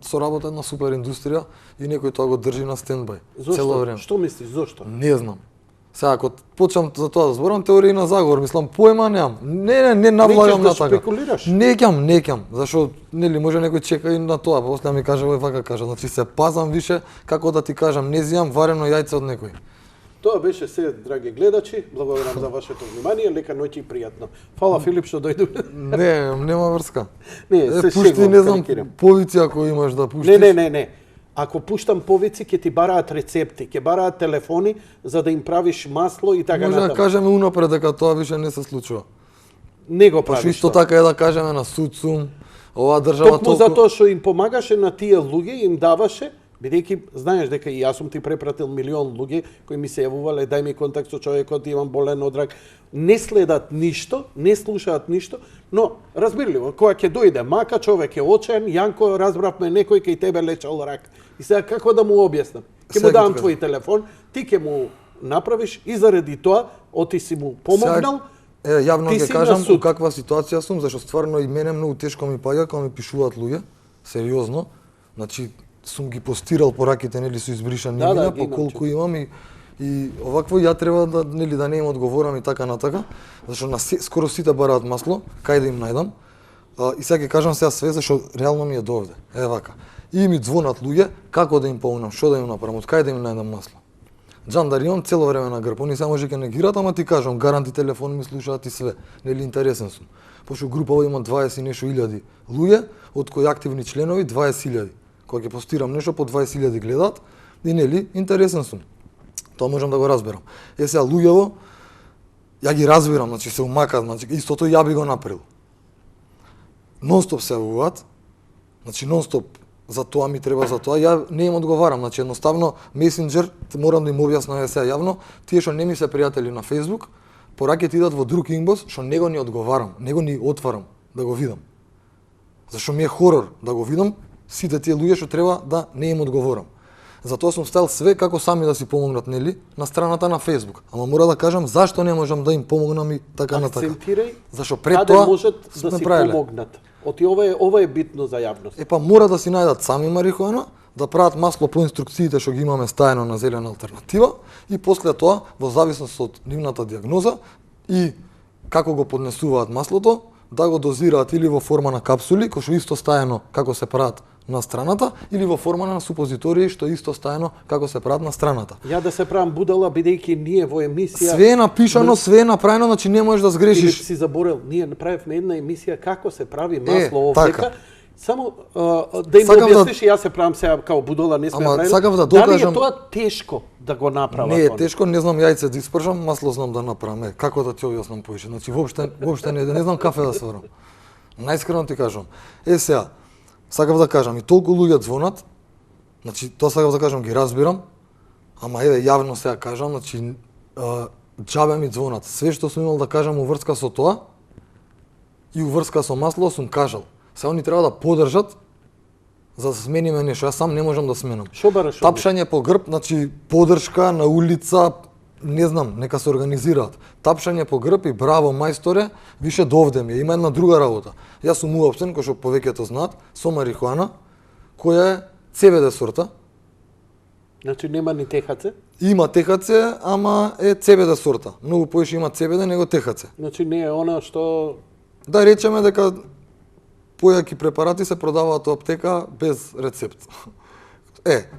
со работа на супер индустрија и некој тоа го држи на стендбај цело време. Што мислиш, зошто? Не знам. Сега ако почнам за тоа да зборам теорија на заговор, мислам поема немам. Не навлагам на така. Не ќам, зашо нели може некој чека и на тоа, после ми каже вака кажа, значи се пазам више како да ти кажам, не зијам варено јајце од некој. Тоа беше се, драги гледачи. Благодарам за вашето внимание. Лека ноќ и пријатно. Фала, Филип, што дојде. Нема врска. Не, се пушти, не знам, повици ако имаш да пуштиш. Не. Ако пуштам повици, ќе ти бараат рецепти, ќе бараат телефони за да им правиш масло и така натаму. Може да кажеме унапред дека тоа више не се случува. Не го правиш. Пошто исто така е да кажеме на Суцум, оваа држава толку затоа што им помагаше на тие луѓе, им даваше. Бидејќи знаеш дека и јас сум ти препратил милион луѓе кои ми се јавувале, дај ми контакт со човекот, имам болен одрак, не следат ништо, не слушаат ништо, но разбирливо, кога ќе дојде мака, човек е очен, Јанко, разбравме некој кај тебе лечал рак. И сега како да му објаснам? Ќе му дам твој телефон, ти ќе му направиш и заради тоа оти си му помогнал. Јавно ќе кажам у каква ситуација сум, зашто стварно и мене многу тешко ми паѓа кога ми пишуваат луѓе, сериозно. Значи сум ги постирал пораките, нели со избришани имена, по колку имам и овакво ја треба да нели да не им одговорам и така натака, зашто на скоро сите бараат масло, кај да им најдам. И сега ќе кажам сега све зашто реално ми е довде. Вака. И ми звонат луѓе како да им помогнам, што да им направам, од кај да им најдам масло. Џандар имам цело време на грб, они само може ќе негират, ама ти кажам, гаранти телефон ми слушаат и све. Нели интересен сум. Пошто групава има 20 и нешто илјади луѓе, од кои активни членови 20.000. Кога ќе постирам нешто по 20.000 гледаат и нели интересен сум. Тоа можам да го разберам. Сега луѓево ја ги разбирам, значи се умакаат, значи истото ја би го направил. Нонстоп се јавуваат. Значи нонстоп за тоа ми треба за тоа, ја не им одговарам, значи едноставно месенџер морам да им објаснам сега јавно, тие што не ми се пријатели на Facebook, пораките идат во друг инбокс што него ни одговарам, него ни отварам да го видам. Зашто ми е хорор да го видам сите тие луѓе што треба да не им одговорам. Затоа сум ставил све како сами да си помогнат, нели, на страната на Facebook. Ама мора да кажам зашто не можам да им помогнам и така натака. Акцентирај зашто пред тоа можат да си помогнат. Оти ова е битно за јавност. Мора да си најдат сами марихуана, да прават масло по инструкциите што ги имаме стаено на Зелена алтернатива и после тоа, во зависност од нивната диагноза и како го поднесуваат маслото, да го дозираат или во форма на капсули, кој што исто стаено како се прават на страната, или во форма на супозитории, што исто стаено како се прават на страната. Ја да се правам будала, бидејќи ние во емисија... Све е напишано, све е направено, значи не можеш да сгрешиш. Си заборел, ние направивме една емисија како се прави масло овдека. Само да им објасниш, јас се правам сега као будала, не сме правили. Сакав да докажам... Дали е тоа тешко да го направат? Не е тешко, не знам јајце да испршам, масло знам да направам. Како да ти објаснам повеќе? Значи воопште не знам кафе да сварам. Најискрено ти кажам. Сега, сакав да кажам, и толку луѓе звонат, значи тоа сакав да кажам, ги разбирам, ама јавно сега кажам, значи џабе ми звонат. Све што сум имал да кажам уврска со тоа и уврска со масло сум кажал. Сега они треба да подржат за да смениме нешто. Јас сам не можам да сменам. Што бараш? Тапшање по грб, значи подршка на улица, не знам, нека се организираат. Тапшање по грб и браво мајсторе, више довде ми. Има една друга работа. Јас сум уопштен, кој што повеќето знаат, со марихуана, која е CBD сорта. Значи нема ни ТХЦ? Има ТХЦ, ама е CBD сорта. Многу поише има CBD него ТХЦ. Значи не е она што... Да речеме дека појаки препарати се продаваат во аптека без рецепт.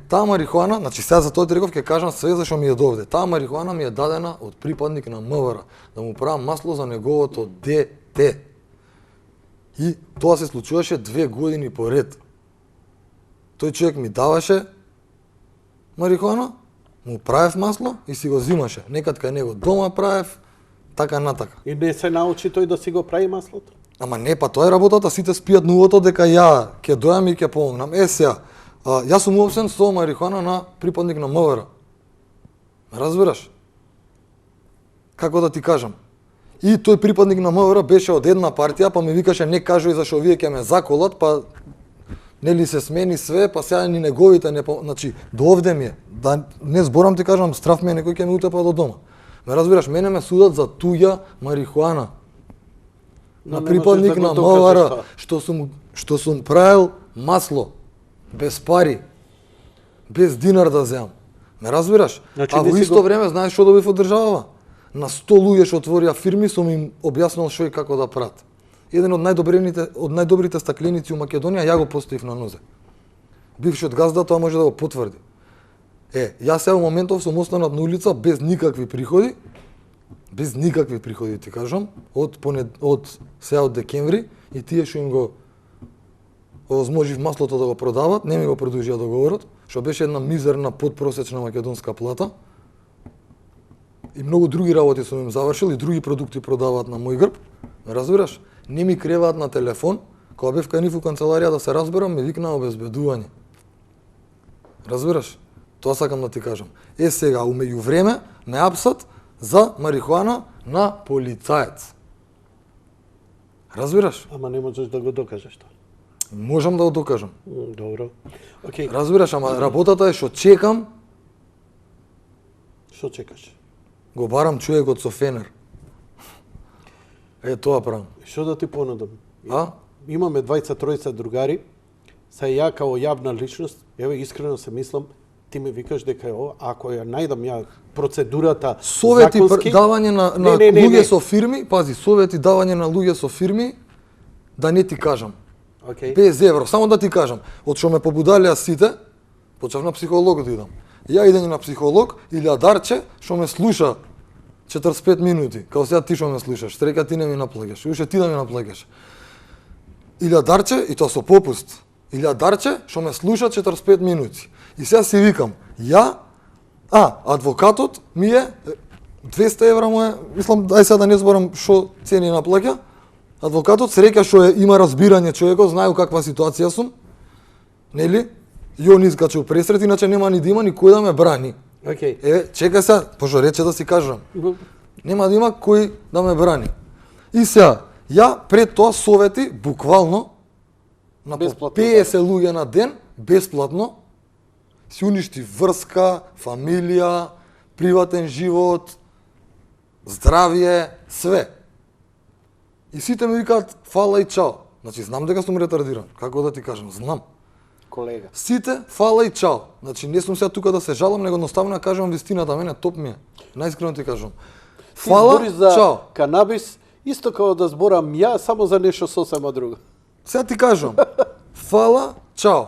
Таа марихуана, значи сега за тоа реков ќе кажам све зашто ми е довде. Таа марихуана ми е дадена од припадник на МВР, да му правам масло за неговото дете. те. И тоа се случуваше 2 години поред. Тој човек ми даваше марихуана, му правев масло и си го зимаше. Некад кај него дома правев, така натака. И не се научи тој да си го прави маслото? Ама не, па тоа е работата, сите спијат нувото дека ја ќе дојам и ќе помогнам. Сега, јас сум уопсен со марихуана на припадник на МВР. Разбираш? Како да ти кажам? И тој припадник на МВР беше од една партија, па ми викаше не кажувај зашо овие ќе ме заколат, па нели се смени све, па сега ни неговите не значи до овде ми е. Да не зборам ти кажам, страв ме некој ќе ме утепа до дома. Ме разбираш, мене ме судат за туѓа марихуана. На припадник на МВР, што сум правил масло без пари, без динар да земам. Ме разбираш? Значи, а во исто време знаеш што добив од државава? На 100 луѓе што отворија фирми сум им објаснил што и како да прават. Еден од најдобрите стакленици у Македонија ја го поставив на нозе. Бившиот газда тоа може да го потврди. Јас сега во моментов сум останат на улица без никакви приходи, ти кажам, од сега од декември и тие што им го овозможив маслото да го продават, не ми го продолжија договорот, што беше една мизерна подпросечна македонска плата. И многу други работи сум им завршил и други продукти продаваат на мој грб. Разбираш? Не ми креваат на телефон, кога бев кај нив у канцеларија да се разберам, ме викнаа обезбедување. Разбираш? Тоа сакам да ти кажам. Сега, умеѓу време, ме апсат за марихуана на полицаец. Разбираш? Ама не можеш да го докажеш тоа. Можам да го докажам. Добро. Океј. Разбираш, ама работата е што чекам. Што чекаш? Го барам човекот со фенер. Тоа правам. Што да ти понудам? А? Имаме 20-тројца другари. Са ја као јавна личност, еве искрено се мислам, ти ми викаш дека ако ја најдам ја процедурата совети законски, давање на луѓе со фирми, пази, совети давање на луѓе со фирми, да не ти кажам. Okay. Без евро, само да ти кажам, од што ме побудалеа сите, почнав на психолог да идам. Ја идење на психолог или Адарче, што ме слуша 45 минути, као сега ти што ме слушаш, среќа ти не ми наплаќаш, уште ти да ми наплаќаш. Или Адарче, и тоа со попуст, или Адарче, што ме слуша 45 минути. И сега си викам, адвокатот ми е 200 евра му е, мислам, дај сега да не зборам што цени наплаќа. Адвокатот среќа што има разбирање човекот, знае каква ситуација сум. Нели? И он искачил пресрет, иначе нема ни да има никој да ме брани. Okay. Чекај сега, пошто рече да си кажам. Нема да има кој да ме брани. И сега, ја пред тоа совети буквално на 50 луѓе на ден, бесплатно, си уништи врска, фамилија, приватен живот, здравје, све. И сите ми викаат фала и чао. Значи, знам дека сум ретардиран, како да ти кажам, знам. Колега. Сите фала и чао. Значи, не сум сега тука да се жалам, него едноставно ја кажам вистината, мене топ ми е. Најискрено ти кажам. Фала, ти за чао. канабис, исто како да зборам ја, само за нешто сосема друго. Сега ти кажам, фала, чао.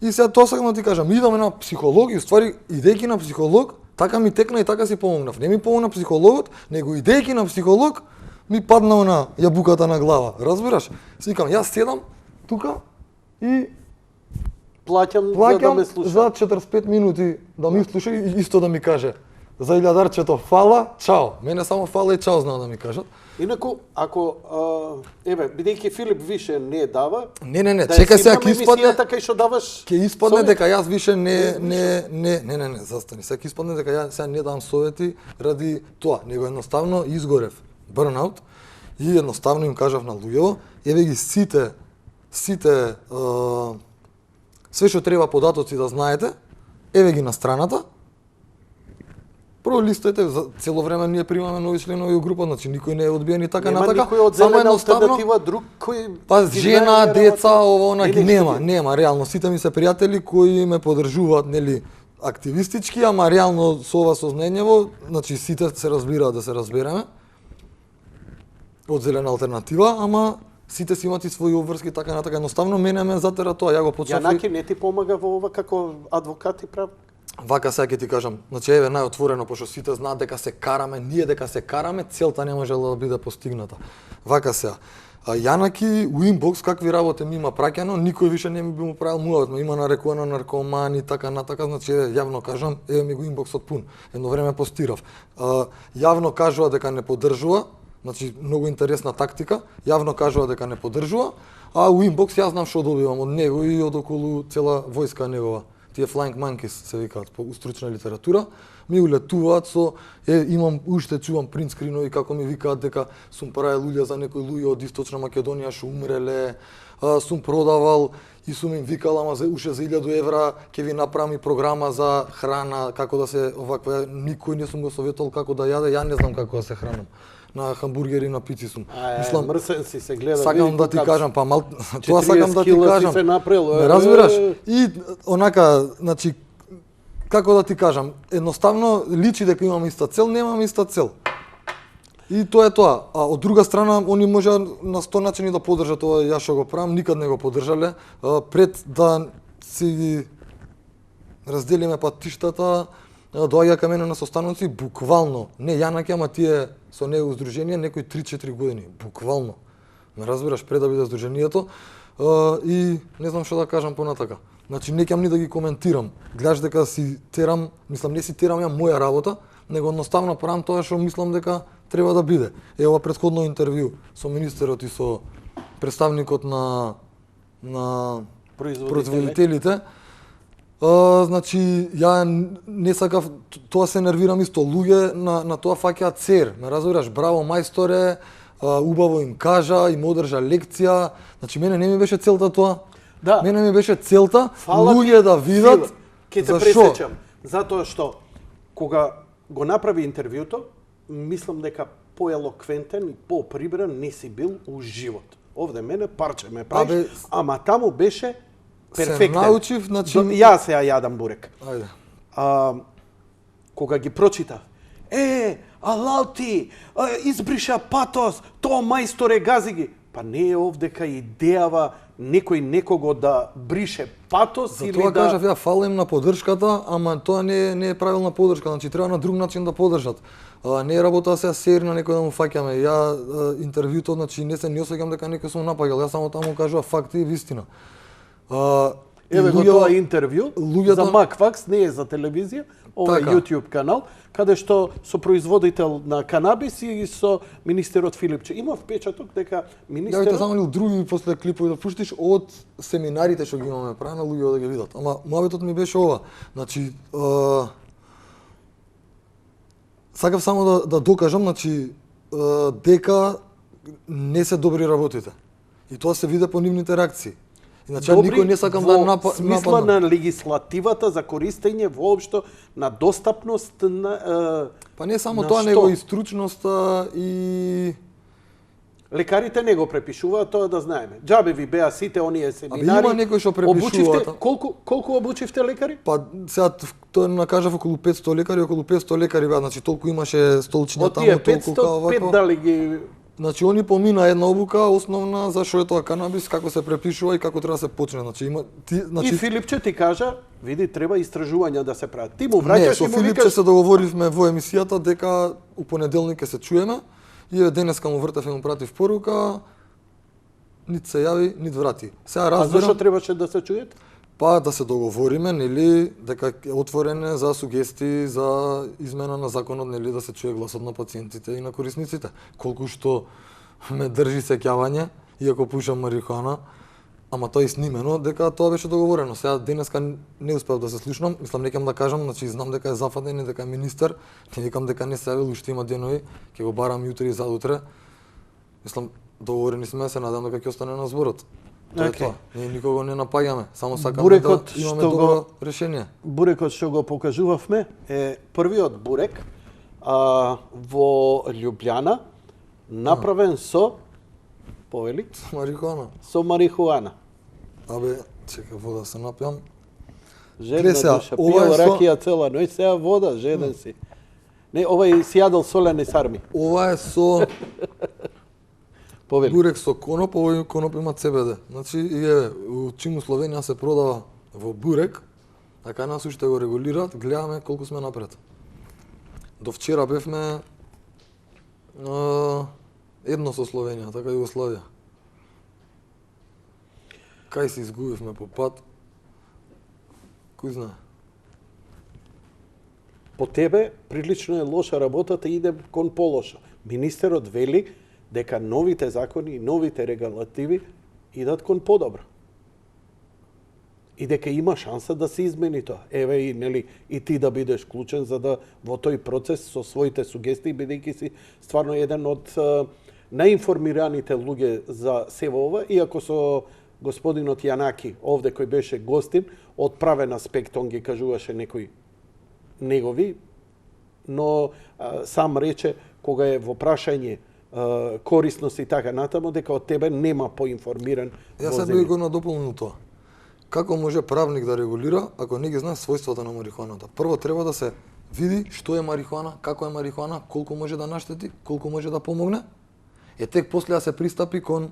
И сега тоа сакам да ти кажам, идам на психолог и уствари, идејќи на психолог, така ми текна и така си помогнав. Не ми помогна психологот, него идејќи на психолог, ми паднал на јабуката на глава. Разбираш? Сикам, јас седам тука и Плаќам за да ме слуша. за 45 минути да ми слуша и исто да ми каже. За илјадарчето фала, чао. Мене само фала и чао знаа да ми кажат. Инаку, ако, бидејќи Филип више не дава... Не, чекај сега, ќе испадне... Така што даваш... Ќе испадне дека јас више не, застани. Сега ќе испадне дека јас сега не давам совети ради тоа, него едноставно изгорев. Burnout, и едноставно им кажав на луѓето, еве ги сите све што треба податоци да знаете, еве ги на страната. Пролистете, за цело време ние примаме нови членови у група, значи никој не е одбиен и така натака. Нема никој од зелена алтернатива, друг кој... Па жена, деца, ово, онаки, нема, реално. Сите ми се пријатели кои ме поддржуваат, нели, активистички, ама реално со ова сознењево, значи сите се разбираат да се разбереме. Од зелена алтернатива, ама сите си имат и своји обврски, така натака. Едноставно мене ме затера тоа, ја го почнав. Јанаки не ти помага во ова како адвокат и правник? Вака сега ќе ти кажам, значи еве најотворено, пошто сите знаат дека се караме, ние дека се караме, целта не може да биде постигната. Вака сега, Јанаки у инбокс какви работи ми има праќано, никој више не ми би му правил муавет, има нарекувано наркомани, така натака, значи еве јавно кажам, еве ми го инбоксот пун. Едно време постирав. Јавно кажува дека не поддржува, значи многу интересна тактика, јавно кажува дека не поддржува, а у инбокс јас знам што добивам од него и од околу цела војска негова. Тие flying monkeys се викаат по стручна литература, ми улетуваат со имам уште чувам принт скринови како ми викаат дека сум правил луѓе за некои луѓе од Источна Македонија што умреле, сум продавал и сум им викал ама за уште за 1000 евра ќе ви направам програма за храна, како да се оваква, никој не сум го советувал како да јаде, ја не знам како да се хранам. На хамбургери, на пици сум. Мислам, мрсен си се гледа. Сакам да ти кажам, па тоа сакам да ти кажам. Се направил. Не разбираш? И онака, значи како да ти кажам, едноставно личи дека имам иста цел, немам иста цел. И тоа е тоа. А од друга страна, они може на 100 начини да поддржат ова јас што го правам, никад не го поддржале. Пред да си разделиме патиштата, доаѓа кај мене на состаноци, буквално, не Јанаки, ама тие со него здружение, некои 3-4 години, буквално. Ме разбираш, пред да биде здруженијето, и не знам што да кажам понатака. Значи, не ќам ни да ги коментирам. Гледаш дека си терам, мислам, не си терам ја моја работа, него едноставно правам тоа што мислам дека треба да биде. Ова претходно интервју со министерот и со представникот на производителите, значи, ја не сакав, тоа се нервирам исто, луѓе на тоа фаќаат цер, ме разбираш, браво мајсторе, убаво им кажа, им одржа лекција, значи мене не ми беше целта тоа, да. Мене ми беше целта луѓе да видат Ке те пресечам, затоа што кога го направи интервјуто, мислам дека поелоквентен и поприбран не си бил у живот. Овде мене парче ме правиш, ама таму беше перфектен. Се научив, значи... Јас ја јадам бурек. Ајде. Кога ги прочитав, алалти, избриша патос, тоа мајсторе гази ги. Па не е овдека идејава некој некого да брише патос или да... Затоа кажав, ја фалам на поддршката, ама тоа не е правилна поддршка, значи треба на друг начин да поддржат. Не е работа сега сер на некој да му фаќаме. Ја интервјуто, значи не осеќам дека некој сум напаѓал, јас само таму кажува факти и вистина. Еве го тоа интервју за Макфакс, не е за телевизија, ова е YouTube канал, каде што со производител на канабис и со министерот Филипче. Има впечаток дека министерот... Ја само други после клипови да пуштиш од семинарите што ги имаме правено луѓе да ги видат. Ама муабетот ми беше ова. Значи, сакав само да докажам, значи, дека не се добри работите. И тоа се виде по нивните реакции. Иначе никој не сакам да нападам. Смисла на легислативата за користење воопшто на достапност на па не само тоа, него и стручноста и лекарите не го препишуваат, тоа да знаеме. Џабе ви беа сите оние семинари. Има некои што препишуваат. Колку обучивте лекари? Па сега тоа накажав околу 500 лекари, околу 500 лекари беа, значи толку имаше столчиња таму, толку као вако. 500 дали ги... Значи они помина една обука основна за што е тоа канабис, како се препишува и како треба да се почне. Значи И Филипче ти кажа, види, треба истражувања да се прават. Ти му враќаш и му викаш... Не, со Филипче се договоривме во емисијата дека у понеделник ќе се чуеме и денеска му вртев и му пратив порука, нит се јави, нит врати. Сега разбирам... А зашто требаше да се чуете? Па да се договориме, нели, дека е отворене за сугестии за измена на законот, нели, да се чуе гласот на пациентите и на корисниците. Колку што ме држи сеќавање, иако пушам марихуана, ама тоа е снимено, дека тоа беше договорено. Сега денеска не успеав да се слушнам, мислам некам да кажам, значи знам дека е зафатен и дека е министер, не викам дека не се јавил, уште има денови, ќе го барам јутре и задутре. Мислам, договорени сме, се надам дека ќе остане на зборот. Тоа е тоа. Ние никого не напаѓаме, само сакаме да имаме добро решение. Бурекот што го покажувавме е првиот бурек во Љубљана, направен со повели? Марихуана. Со марихуана. Абе, чека вода се напјам. Жедна душа, пиел ракија цела ноќ, сега вода, жеден си. Не, овај си јадел солени сарми. Ова е со повели. Бурек со коноп, овој коноп има ЦБД. Значи, и еве, у чиму Словенија се продава во бурек, а кај нас уште го регулираат, гледаме колку сме напред. До вчера бевме едно со Словенија, така Југославија. Кај се изгубивме по пат? Кој знае? По тебе прилично е лоша работата, иде кон полоша. Министерот вели дека новите закони и новите регулативи идат кон подобро. И дека има шанса да се измени тоа. Еве и нели и ти да бидеш вклучен за да во тој процес со своите сугестии, бидејќи си стварно еден од најинформираните луѓе за сево ова, иако со господинот Јанаки овде кој беше гостин, од правен аспект он ги кажуваше некои негови, но сам рече кога е во прашање корисност и така натаму, дека од тебе нема поинформиран Јас се би го надополнил тоа. Како може правник да регулира ако не ги знае својствата на марихуаната? Прво треба да се види што е марихуана, како е марихуана, колку може да наштети, колку може да помогне. Тек после да се пристапи кон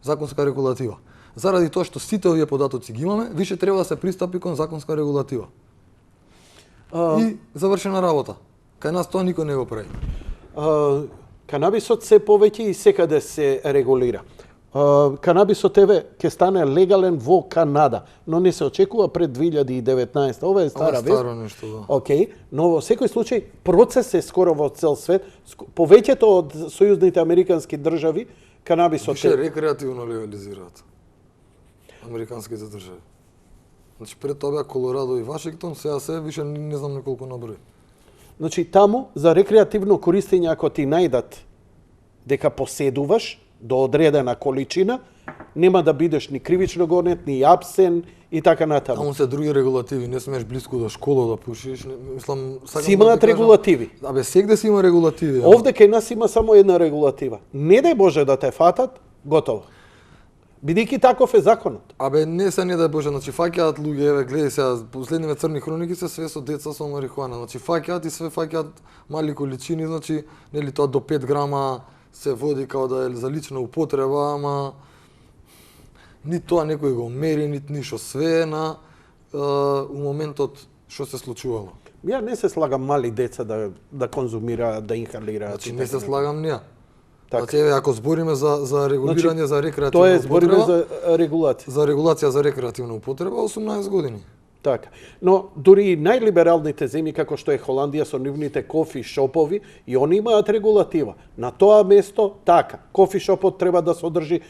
законска регулатива. Заради тоа што сите овие податоци ги имаме, више треба да се пристапи кон законска регулатива. И завршена работа. Кај нас тоа никој не го прави. Канабисот се повеќе и секаде се регулира. Канабисот еве ќе стане легален во Канада, но не се очекува пред 2019. Ова е стара вест. Старо нешто, да. Океј, но во секој случај процес е скоро во цел свет. Повеќето од сојузните американски држави канабисот Више рекреативно легализираат американските држави. Значи пред тоа беа Колорадо и Вашингтон, сега се више не знам неколку наброј. Значи таму за рекреативно користење ако ти најдат дека поседуваш до одредена количина, нема да бидеш ни кривично гонет, ни апсен и така натаму. Таму се други регулативи, не смееш блиску до школа да пушиш, мислам, сакам Си имаат да регулативи. Абе сегде си има регулативи. Овде кај нас има само една регулатива. Не дај Боже да те фатат, готово. Бидејќи таков е законот. Абе не се не дај Боже, значи фаќаат луѓе, еве гледај сега последниве црни хроники се све со деца со марихуана. Значи фаќаат и све фаќаат мали количини, значи нели тоа до 5 грама се води као да е за лична употреба, ама ни тоа некој го мери, нит ништо, све е на у моментот што се случувало. Ја не се слагам мали деца да конзумираат, да инхалираат. Значи не се слагам ние. Така. Значи еве ако збориме за регулирање за рекреативна Тоа е употреба, збориме за регулација. за регулација за рекреативна употреба 18 години. Така. Но дури и најлибералните земји како што е Холандија со нивните кофи шопови, и они имаат регулатива. На тоа место така, кофи шопот треба да содржи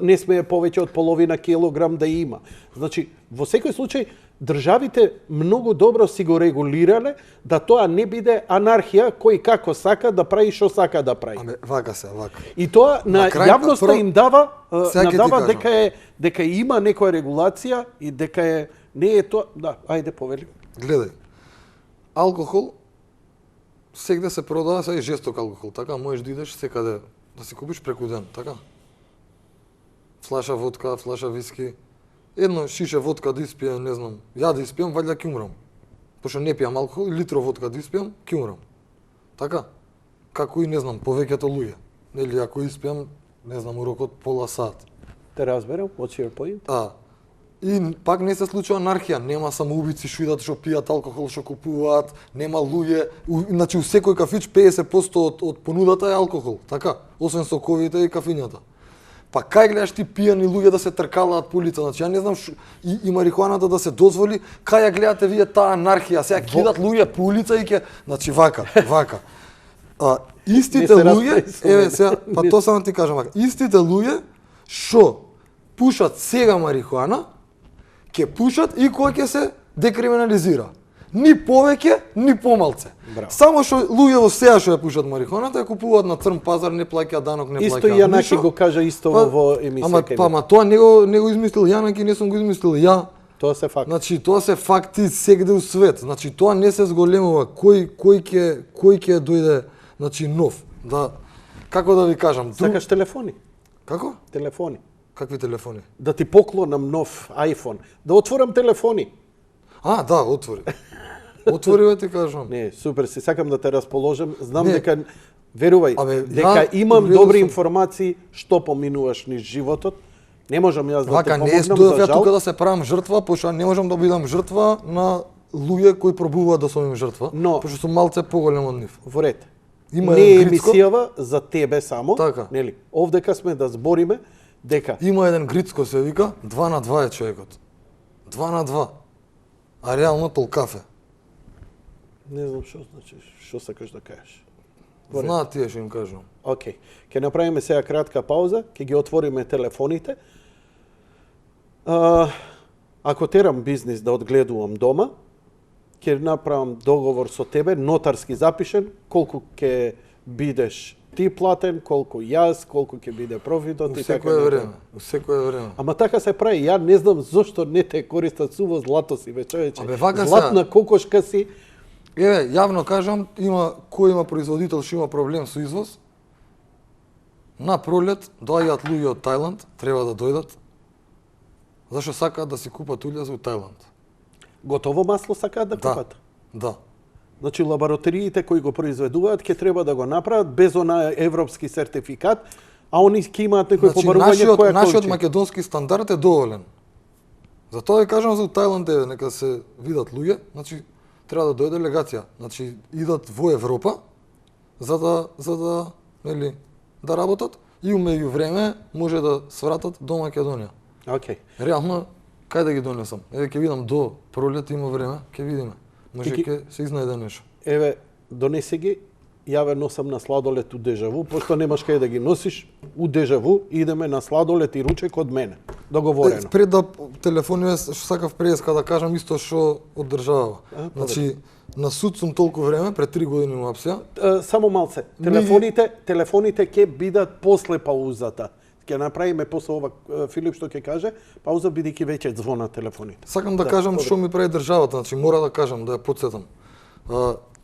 не смее повеќе од половина килограм да има. Значи, во секој случај државите многу добро си го регулирале да тоа не биде анархија, кој како сака да прави што сака да прави. Абе вака се, вака. И тоа на крај, јавноста им дава сега ќе ти надава кажам. дека има некоја регулација и дека е не е тоа, да, ајде повели. Гледај. Алкохол сегде се продава, сега и жесток алкохол, така можеш да идеш секаде да си купиш преку ден, така? Флаша водка, флаша виски, едно шише водка да испијам, не знам, ја да испијам, ваljda ќе умрам. Пошто не пијам алкохол, литро водка да испијам, ќе умрам. Така? Како и не знам, повеќето луѓе. Нели ако испијам, не знам, урок од пола сат. Те разберам, what's your point? И пак не се случува анархија, нема самоубици што идат што пијат алкохол, што купуваат, нема луѓе, значи у секој кафич 50% од понудата е алкохол, така, освен соковите и кафињата. Па кај гледаш ти пијани луѓе да се тркалаат по улица, значи ја не знам и марихуаната да се дозволи, кај ја гледате вие таа анархија, сега кидат луѓе по улица и ќе, значи вака. Истите луѓе, еве сега, па тоа само ти кажам вака, истите луѓе што пушат сега марихуана, ќе пушат и кога ќе се декриминализира. Ни повеќе, ни помалце. Браво. Само што луѓе во сега што ја пушат марихуаната, ја купуваат на црн пазар, не плаќаат данок, не плаќаат Исто и Јанаки го кажа исто во емисија. Ама тоа не го измислил Јанаки, не сум го измислил ја. Тоа се факт. Значи тоа се факти сегде у свет. Значи тоа не се зголемува кој ќе дојде, значи нов. Да, како да ви кажам, Сакаш телефони? Како? Телефони. Какви телефони? Да ти поклонам нов iPhone. Да отворам телефони. Да, отвори. Отвори, ти кажам. Не, супер си, сакам да те расположам. Знам Не. дека, верувај, дека имам добри информации што поминуваш низ животот. Не можам јас да Вака те не помогнам, дојдов за ја тука жал. да се правам жртва, пошто не можам да бидам жртва на луѓе кои пробуваат да сум им жртва, Но- пошто сум малце поголем од нив. Во ред. Има Не е еден Грицко, емисијава за тебе само, Така. нели? Овдека сме да збориме дека има еден Грицко се вика, 2 на 2 е човекот. 2 на 2. А реално толкафе. не знам што значи, што сакаш да кажеш. Во ред. Знаат тие што им кажувам. Океј. Ќе направиме сега кратка пауза, ќе ги отвориме телефоните. Ако терам бизнис да одгледувам дома, ќе направам договор со тебе, нотарски запишен, колку ќе бидеш ти платен, колку јас, колку ќе биде профитот У и така секое натаму. време. У секое време. Ама така се прави. Ја не знам зошто не те користат суво злато си, бе човече. Абе, вака Златна сега- кокошка си. Еве, јавно кажам, кој има производител што има проблем со извоз. На пролет доаѓаат луѓе од Тајланд, треба да дојдат. Зашто сакаат да си купат улја за Тајланд. Готово масло сакаат да купат. Да. Значи лабораториите кои го произведуваат ќе треба да го направат без онаа европски сертификат, а они ќе имаат некој побарување која нашиот количина. македонски стандард е доволен. Затоа ви кажам за Тајланд е нека се видат луѓе, значи треба да дојде делегација. Значи идат во Европа за да нели да работат и умеѓу време може да свратат до Македонија. Океј. Реално кај да ги донесам? Еве ќе видам до пролет има време, ќе видиме. Може И ќе се изнајде нешто. Еве, донеси ги, ја ве носам на сладолет у Дежаву, пошто немаш кај да ги носиш, у Дежаву идеме на сладолет и ручек од мене. Договорено. Пред да телефонирам, што сакав преска да кажам исто што од држава. Значи, на суд сум толку време, пред 3 години му апсија. Само малце. Телефоните ќе бидат после паузата. Ќе направиме после ова Филип што ќе каже, пауза бидејќи веќе звонат телефоните. Сакам да кажам што ми прави државата, значи мора да кажам, да ја потсетам.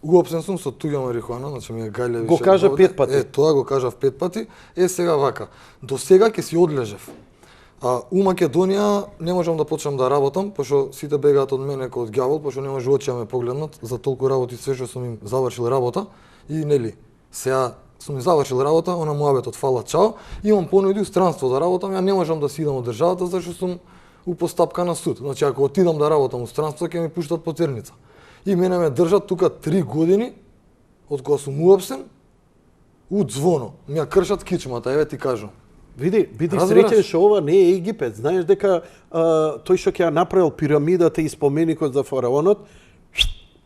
Уопсен сум со туѓа марихуана, значи ми е гајле Го кажа 5 пати. Тоа го кажав 5 пати. Сега вака. До сега ќе си одлежев. У Македонија не можам да почнам да работам, пошто сите бегаат од мене како од ѓавол, пошто не може очи да ме погледнат за толку работи све што сум им завршил работа и нели. Сега сум им завршил работа, она муабетот фала чао, имам понуди у странство да работам, ја не можам да си идам од државата зашто сум у постапка на суд. Значи ако отидам да работам у странство ќе ми пуштат потерница. И мене ме држат тука 3 години од кога сум уапсен у звоно. Ми ја кршат кичмата, еве ти кажам. Биди Разбираш? среќен што ова не е Египет. Знаеш дека тој што ќе ја направил пирамидата и споменикот за фараонот,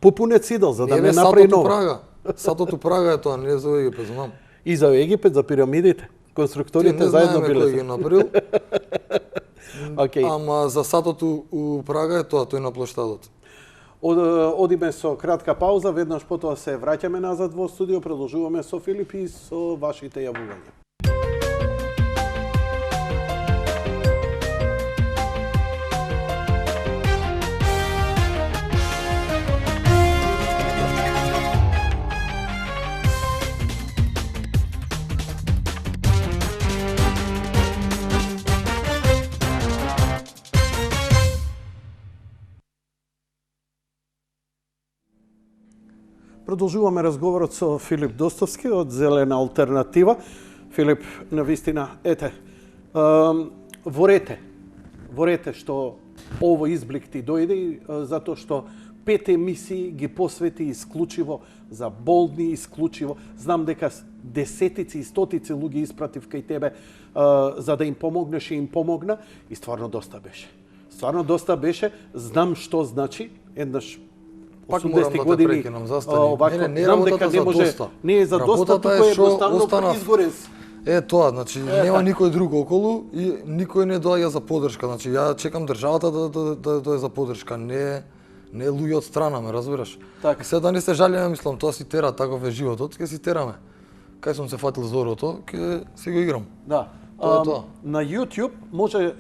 попунет сидел за да не направи Сатото нова. Прага. Сатото Прага е тоа, не е за Египет, знам. И за Египет, за пирамидите. Ти Конструкторите не заедно знаеме кој биле. ги направил, Океј. ама за Сатото у Прага е тоа, тој на плоштадот. Одиме со кратка пауза, веднаш потоа се враќаме назад во студио, продолжуваме со Филип и со вашите јавувања. Продолжуваме разговорот со Филип Достовски од Зелена алтернатива. Филип, навистина, ворете што ово изблик ти дојде, затоа што 5 емисии ги посвети исклучиво за болни, исклучиво. Знам дека десетици и стотици луѓе испратив кај тебе за да им помогнеш и им помогна и стварно доста беше. Стварно доста беше. Знам што значи еднаш Пак морам да те години, прекинам, застани. не е знам дека работата не за може, доста. не е за доста, Работата туку е што едноставно останав- изгорен си. Тоа, значи нема никој друг околу и никој не доаѓа за поддршка. Значи ја чекам државата да дојде за поддршка, не луѓе од страна, ме разбираш? Така. Се да не се жалиме, мислам, тоа си тера, таков е животот, ќе си тераме. Кај сум се фатил зорото, ќе си го играм. Да. Тоа е тоа. На YouTube може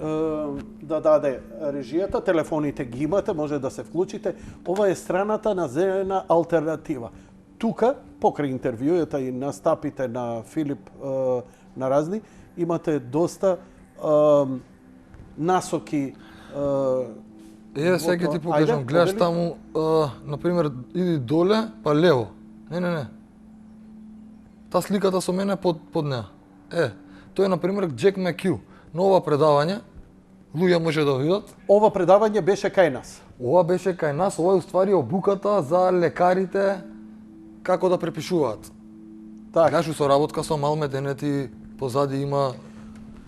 да даде режијата, телефоните ги имате, може да се вклучите. Ова е страната на Зелена алтернатива. Тука, покрај интервјуата и настапите на Филип на разни, имате доста насоки. Сега ќе ти покажам, Ајде, гледаш подели. таму, на пример, иди доле, па лево. Не. Та сликата со мене под неа. Тој е на пример Джек Макю. На ова предавање луѓе може да видат. Ова предавање беше кај нас. Ова беше кај нас, ова е уствари обуката за лекарите како да препишуваат. Так. Знаеш, со работка со Малме денети позади има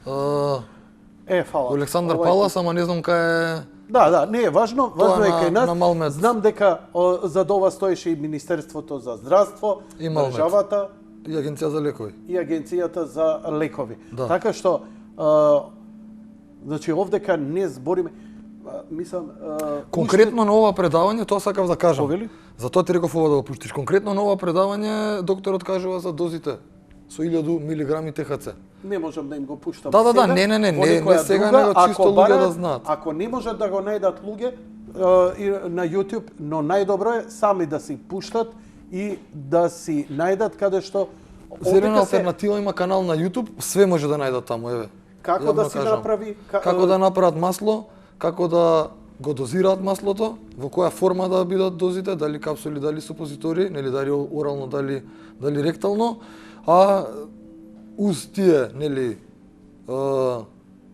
Фала. Александар Палас, ама не знам кај е. Да, не е важно, важно е кај нас. на Малмет. Знам дека за ова стоеше и Министерството за здравство, И Малмет. државата И Агенција за лекови. и Агенцијата за лекови. Да. Така што значи овдека не збориме, мислам Конкретно на ова предавање, тоа сакав да кажам. Повели? Затоа ти реков ова да го пуштиш. Конкретно на ова предавање докторот кажува за дозите со 1000 милиграми ТХЦ. не можам да им го пуштам Да, сега. не Во некоја сега, друга, него чисто ако луѓе барат, да знаат. Ако не можат да го најдат луѓе и на YouTube, но најдобро е сами да си пуштат и да си најдат каде што Зелена овдека се- алтернатива има канал на YouTube, све може да најдат таму, еве. Како Јавно да си кажам. направи Како да направат масло, како да го дозираат маслото, во која форма да бидат дозите, дали капсули, дали супозитори, нели дали орално, дали ректално, а уз тие, нели,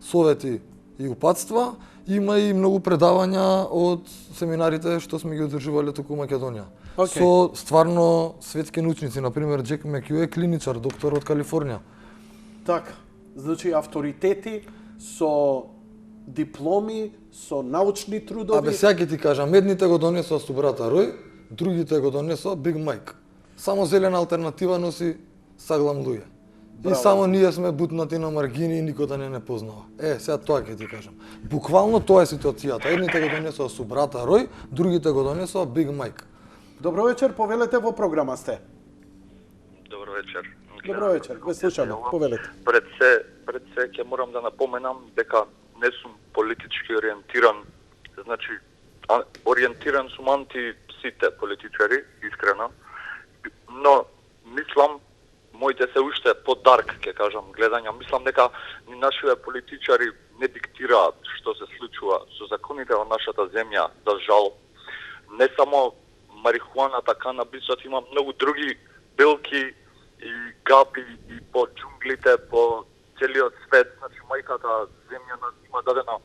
совети и упатства, има и многу предавања од семинарите што сме ги одржувале туку во Македонија. Океј. Со стварно светски научници, например Джек Мекју е клиничар, доктор од Калифорнија. Така, значи авторитети со дипломи, со научни трудови. Абе, сега ќе ти кажам, едните го донесоа Субрата Рој, другите го донесоа Биг Майк. Само зелена алтернатива носи Саглам луѓе. И Браво. само ние сме бутнати на маргини и никој да не познава. Сега тоа ќе ти кажам. Буквално тоа е ситуацијата. Едните го донесоа Субрата Рој, другите го донесоа Биг Майк. Добро вечер, повелете во програма сте. Добро вечер. Добро вечер, ве слушаме, повелете. Пред се ќе морам да напоменам дека не сум политички ориентиран. Значи, ориентиран сум анти сите политичари, искрено. Но мислам, моите се уште по-дарк, ќе кажам, гледања. Мислам дека ни нашите политичари не диктираат што се случува со законите во нашата земја, за жал. Не само марихуаната, канабисот, има многу други билки и габи и по џунглите, по целиот свет. Значи, мајката земја има дадено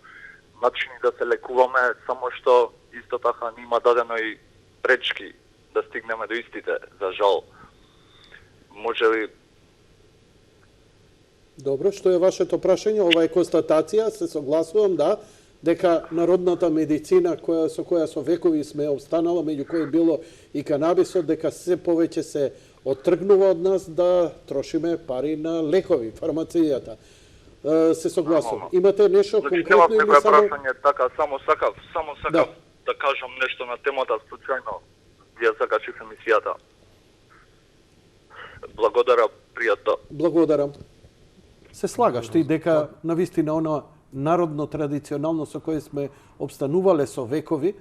начини да се лекуваме, само што исто така ни има дадено и пречки да стигнеме до истите, за жал. Може ли... Добро, што е вашето прашање? Ова е констатација, се согласувам, да, дека народната медицина со која со векови сме останала, меѓу кои било и канабисот, дека се повеќе се оттргнува од нас да трошиме пари на лекови, фармацијата. Се согласувам. Имате нешто конкретно или некој само... прашање, така, само сакав да кажам нешто на темата, случајно ја закачив емисијата. Благодарам, пријатно. Благодарам. Се слагаш ти дека навистина она народно традиционално со кое сме обстанувале со векови,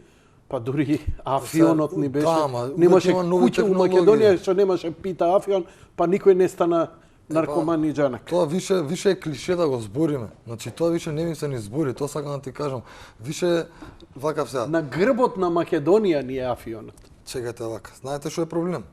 па дури афионот ни беше. Да, ама, немаше има нови куќа у технологии. Македонија што немаше пита афион, па никој не стана наркоман ни џанак. Тоа више е клише да го збориме. Значи тоа више не ми се ни збори, тоа сакам да ти кажам. Више вакав сега. На грбот на Македонија ни е афионот. Чекате вака. Знаете што е проблем?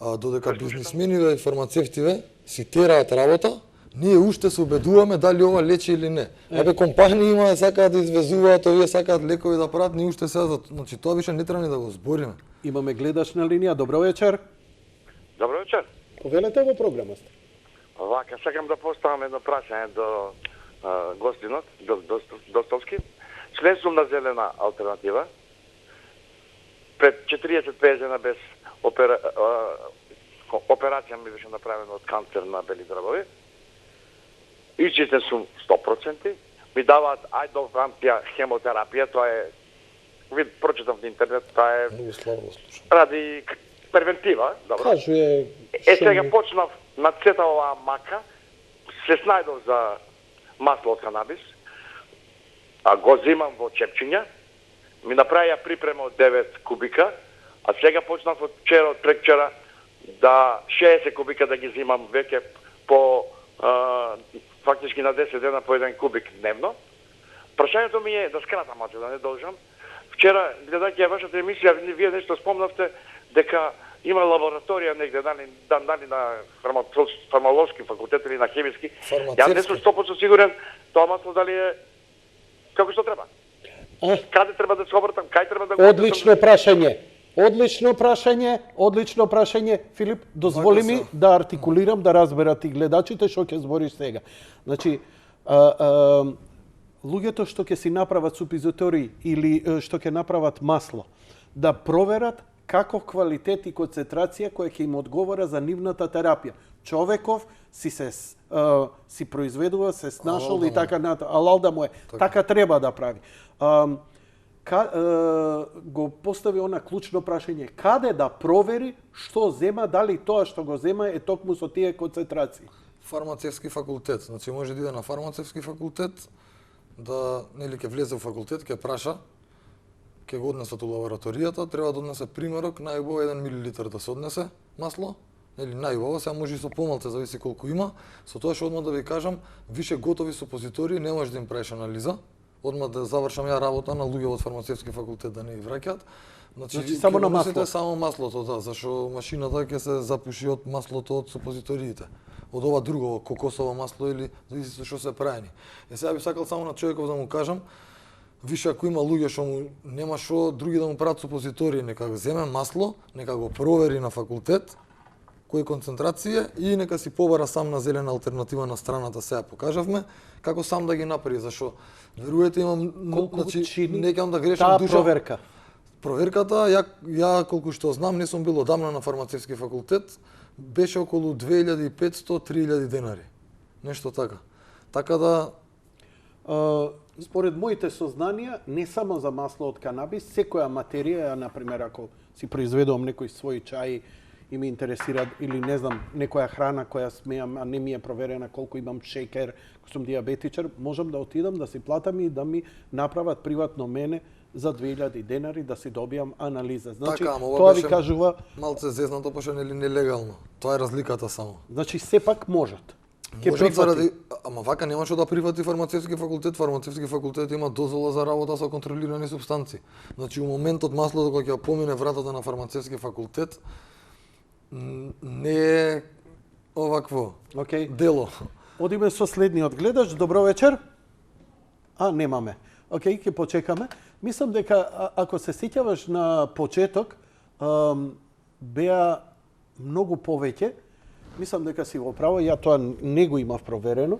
Додека бизнисмениве и фармацевтиве си тераат работа, ние уште се убедуваме дали ова лечи или не. Абе компании има сакаат да извезуваат, овие сакаат лекови да прават, ние уште сега, значи тоа више не треба ни да го збориме. Имаме гледач на линија. Добро вечер. Добро вечер. Повелете во програмата. Вака, сакам да поставам едно прашање до гостинот, Достовски. Член сум на Зелена алтернатива. Пред 40-50 дена без операција ми беше направена од канцер на бели дрвови. Ичистен сум 100%. Ми даваат ајдовампија хемотерапија, тоа е, вид, прочитам в интернет, тоа е Многу слабо го слушам. ради превентива, добро. Кажуе Сега почнав на цета оваа мака, се снајдов за масло од канабис, а го земам во чепчиња, ми направија припрема од 9 кубика, а сега почнав од вчера, од прекчера, да 60 кубика да ги земам веќе по фактички на 10 дена по 1 кубик дневно. Прашањето ми е, да скратам малку, да не должам. Вчера, гледајќи ја вашата емисија, вие нешто спомнавте дека има лабораторија негде, дали на фармалошки факултет или на хемиски. Ја не сум 100% сигурен тоа масло дали е како што треба. Каде треба да се обратам, кај треба да го Одлично прашање. Одлично прашање. Филип, дозволи ми да артикулирам, да разберат и гледачите што ќе збориш сега. Значи, луѓето што ќе си направат супозитории или што ќе направат масло, да проверат каков квалитет и концентрација која ќе им одговара за нивната терапија. Човеков си произведува, се снашол и така натаму. Алал да му е. Така треба да прави. Го постави она клучно прашање. Каде да провери што зема, дали тоа што го зема е токму со тие концентрации? Фармацевски факултет. Значи може да иде на фармацевски факултет, да нели ќе влезе во факултет, ќе праша, ќе го однесат у лабораторијата, треба да однесе примерок, најубаво 1 милилитар да се однесе масло, нели најубаво, сега може и со помалце, зависи колку има. Со тоа што одма да ви кажам, више готови супозитории не може да им правиш анализа. Одма да завршам ја работа на луѓе од фармацевски факултет да не ги враќаат. Значи само на масло. Само маслото, да, зашо машината ќе се запуши од маслото од супозиториите. Од ова друго, кокосово масло или зависи со што се праени. Сега би сакал само на човеков да му кажам, више ако има луѓе што му нема што други да му прават супозитории, нека го земе масло, нека го провери на факултет кој концентрација и нека си побара сам на зелена алтернатива на страната, сега покажавме како сам да ги направи, зашо верувате имам, значи не ќе да грешам душа. Проверка. Проверката, ја колку што знам, не сум бил одамна на фармацевски факултет, беше околу 2500-3000 денари. Нешто така. Така да според моите сознанија, не само за масло од канабис, секоја материја, например, ако си произведувам некој свој чај и ме интересира, или не знам, некоја храна која смеам, а не ми е проверена колку имам шекер, ако сум диабетичар, можам да отидам да си платам и да ми направат приватно мене за 2000 денари да си добијам анализа. Значи, така, тоа ви кажува малце зезнато, пошто нели нелегално. Тоа е разликата само. Значи сепак можат. Можат заради, ама вака немаше да прифати фармацевски факултет. Фармацевски факултет има дозвола за работа со контролирани супстанции. Значи, у моментот маслото кога ќе помине вратата на фармацевски факултет, не е овакво дело. Одиме со следниот гледач. Добро вечер. Немаме. Ќе почекаме. Мислам дека ако се сеќаваш на почеток, беа многу повеќе. Мислам дека си во право, ја тоа не го имав проверено,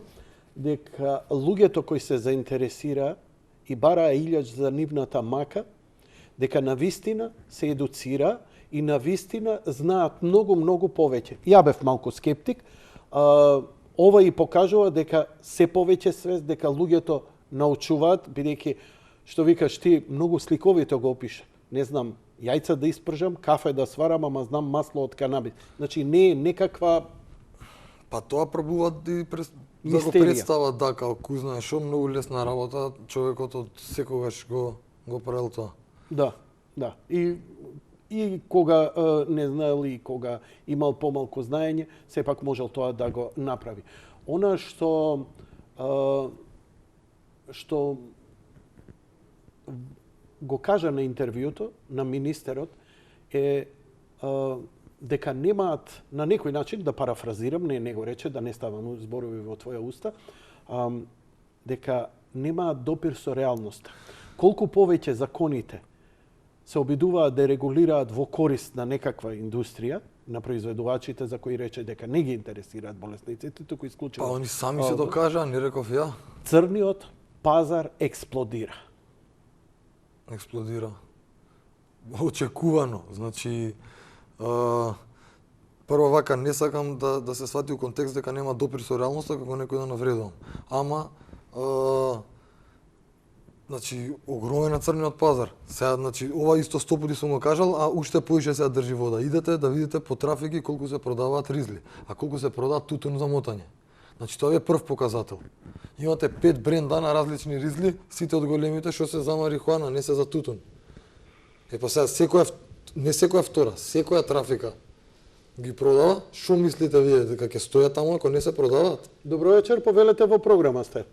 дека луѓето кои се заинтересира и бараа илјач за нивната мака, дека навистина се едуцира и навистина знаат многу повеќе. Ја бев малку скептик. Ова и покажува дека се повеќе свест, дека луѓето научуваат, бидејќи, што викаш ти, многу сликовито го опиша. Не знам, јајца да испржам, кафе да сварам, ама знам масло од канабис. Значи не е некаква Па тоа пробуваат и да го представат, да, како кој знае што, многу лесна работа, човекот од секогаш го правил тоа. Да. И кога не знаел и кога имал помалку знаење, сепак можел тоа да го направи. Она што го кажа на интервјуто на министерот е дека немаат, на некој начин, да парафразирам, не го рече, да не ставам зборови во твоја уста, дека немаат допир со реалноста. Колку повеќе законите се обидуваат да регулираат во корист на некаква индустрија, на произведувачите за кои рече дека не ги интересираат болесниците, туку исклучено. Па они сами се докажа, не реков ја. Црниот пазар експлодира. Очекувано. Значи, прво вака не сакам да се свати у контекст дека нема допир со реалноста како некој да навредувам. Ама значи огромен е црниот пазар. Сега значи ова исто 100 пати сум го кажал, а уште поише сега држи вода. Идете да видите по трафики колку се продаваат ризли, а колку се продаваат тутун за мотање. Значи тоа е прв показател. Имате 5 бренда на различни ризли, сите од големите што се за марихуана, не се за тутун. Па сега не секоја втора, секоја трафика ги продава. Што мислите вие, дека ќе стојат таму ако не се продаваат? Добро вечер, повелете во програма сте.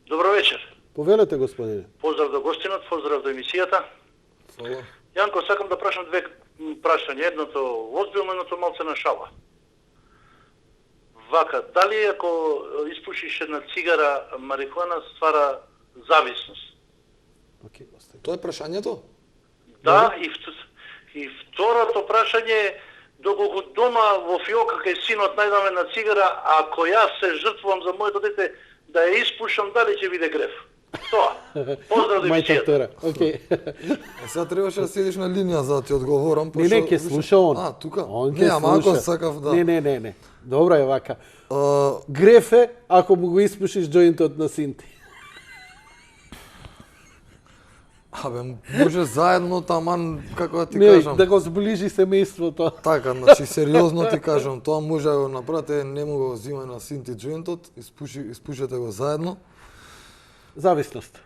Добро вечер. Повелете, господине. Поздрав до гостинот, поздрав до емисијата. Фала. Јанко, сакам да прашам две прашања. Едното озбилно, едното малце на шала. Вака, дали ако испушиш една цигара марихуана ствара зависност? Океј, Тоа е прашањето? Да, и второто прашање е доколку дома во фиока кај синот најдаме на цигара, ако јас се жртвувам за моето дете да ја испушам, дали ќе биде греф? Тоа. Поздрав до Мајка емисијата. Тера. Окей. Сега требаше да седиш на линија за да ти одговорам. Не, ќе слуша он. А, тука? Он Не, ќе ама ако слуша. сакав да... Не. Добро е вака. Греф е ако му го испушиш џоинтот на синти. Абе, може заедно, таман, како да ти Не, кажам. да го сближи семејството. Така, значи сериозно ти кажам, тоа може да го направите, не му го зима на синти џоинтот, испушете го заедно. Зависност.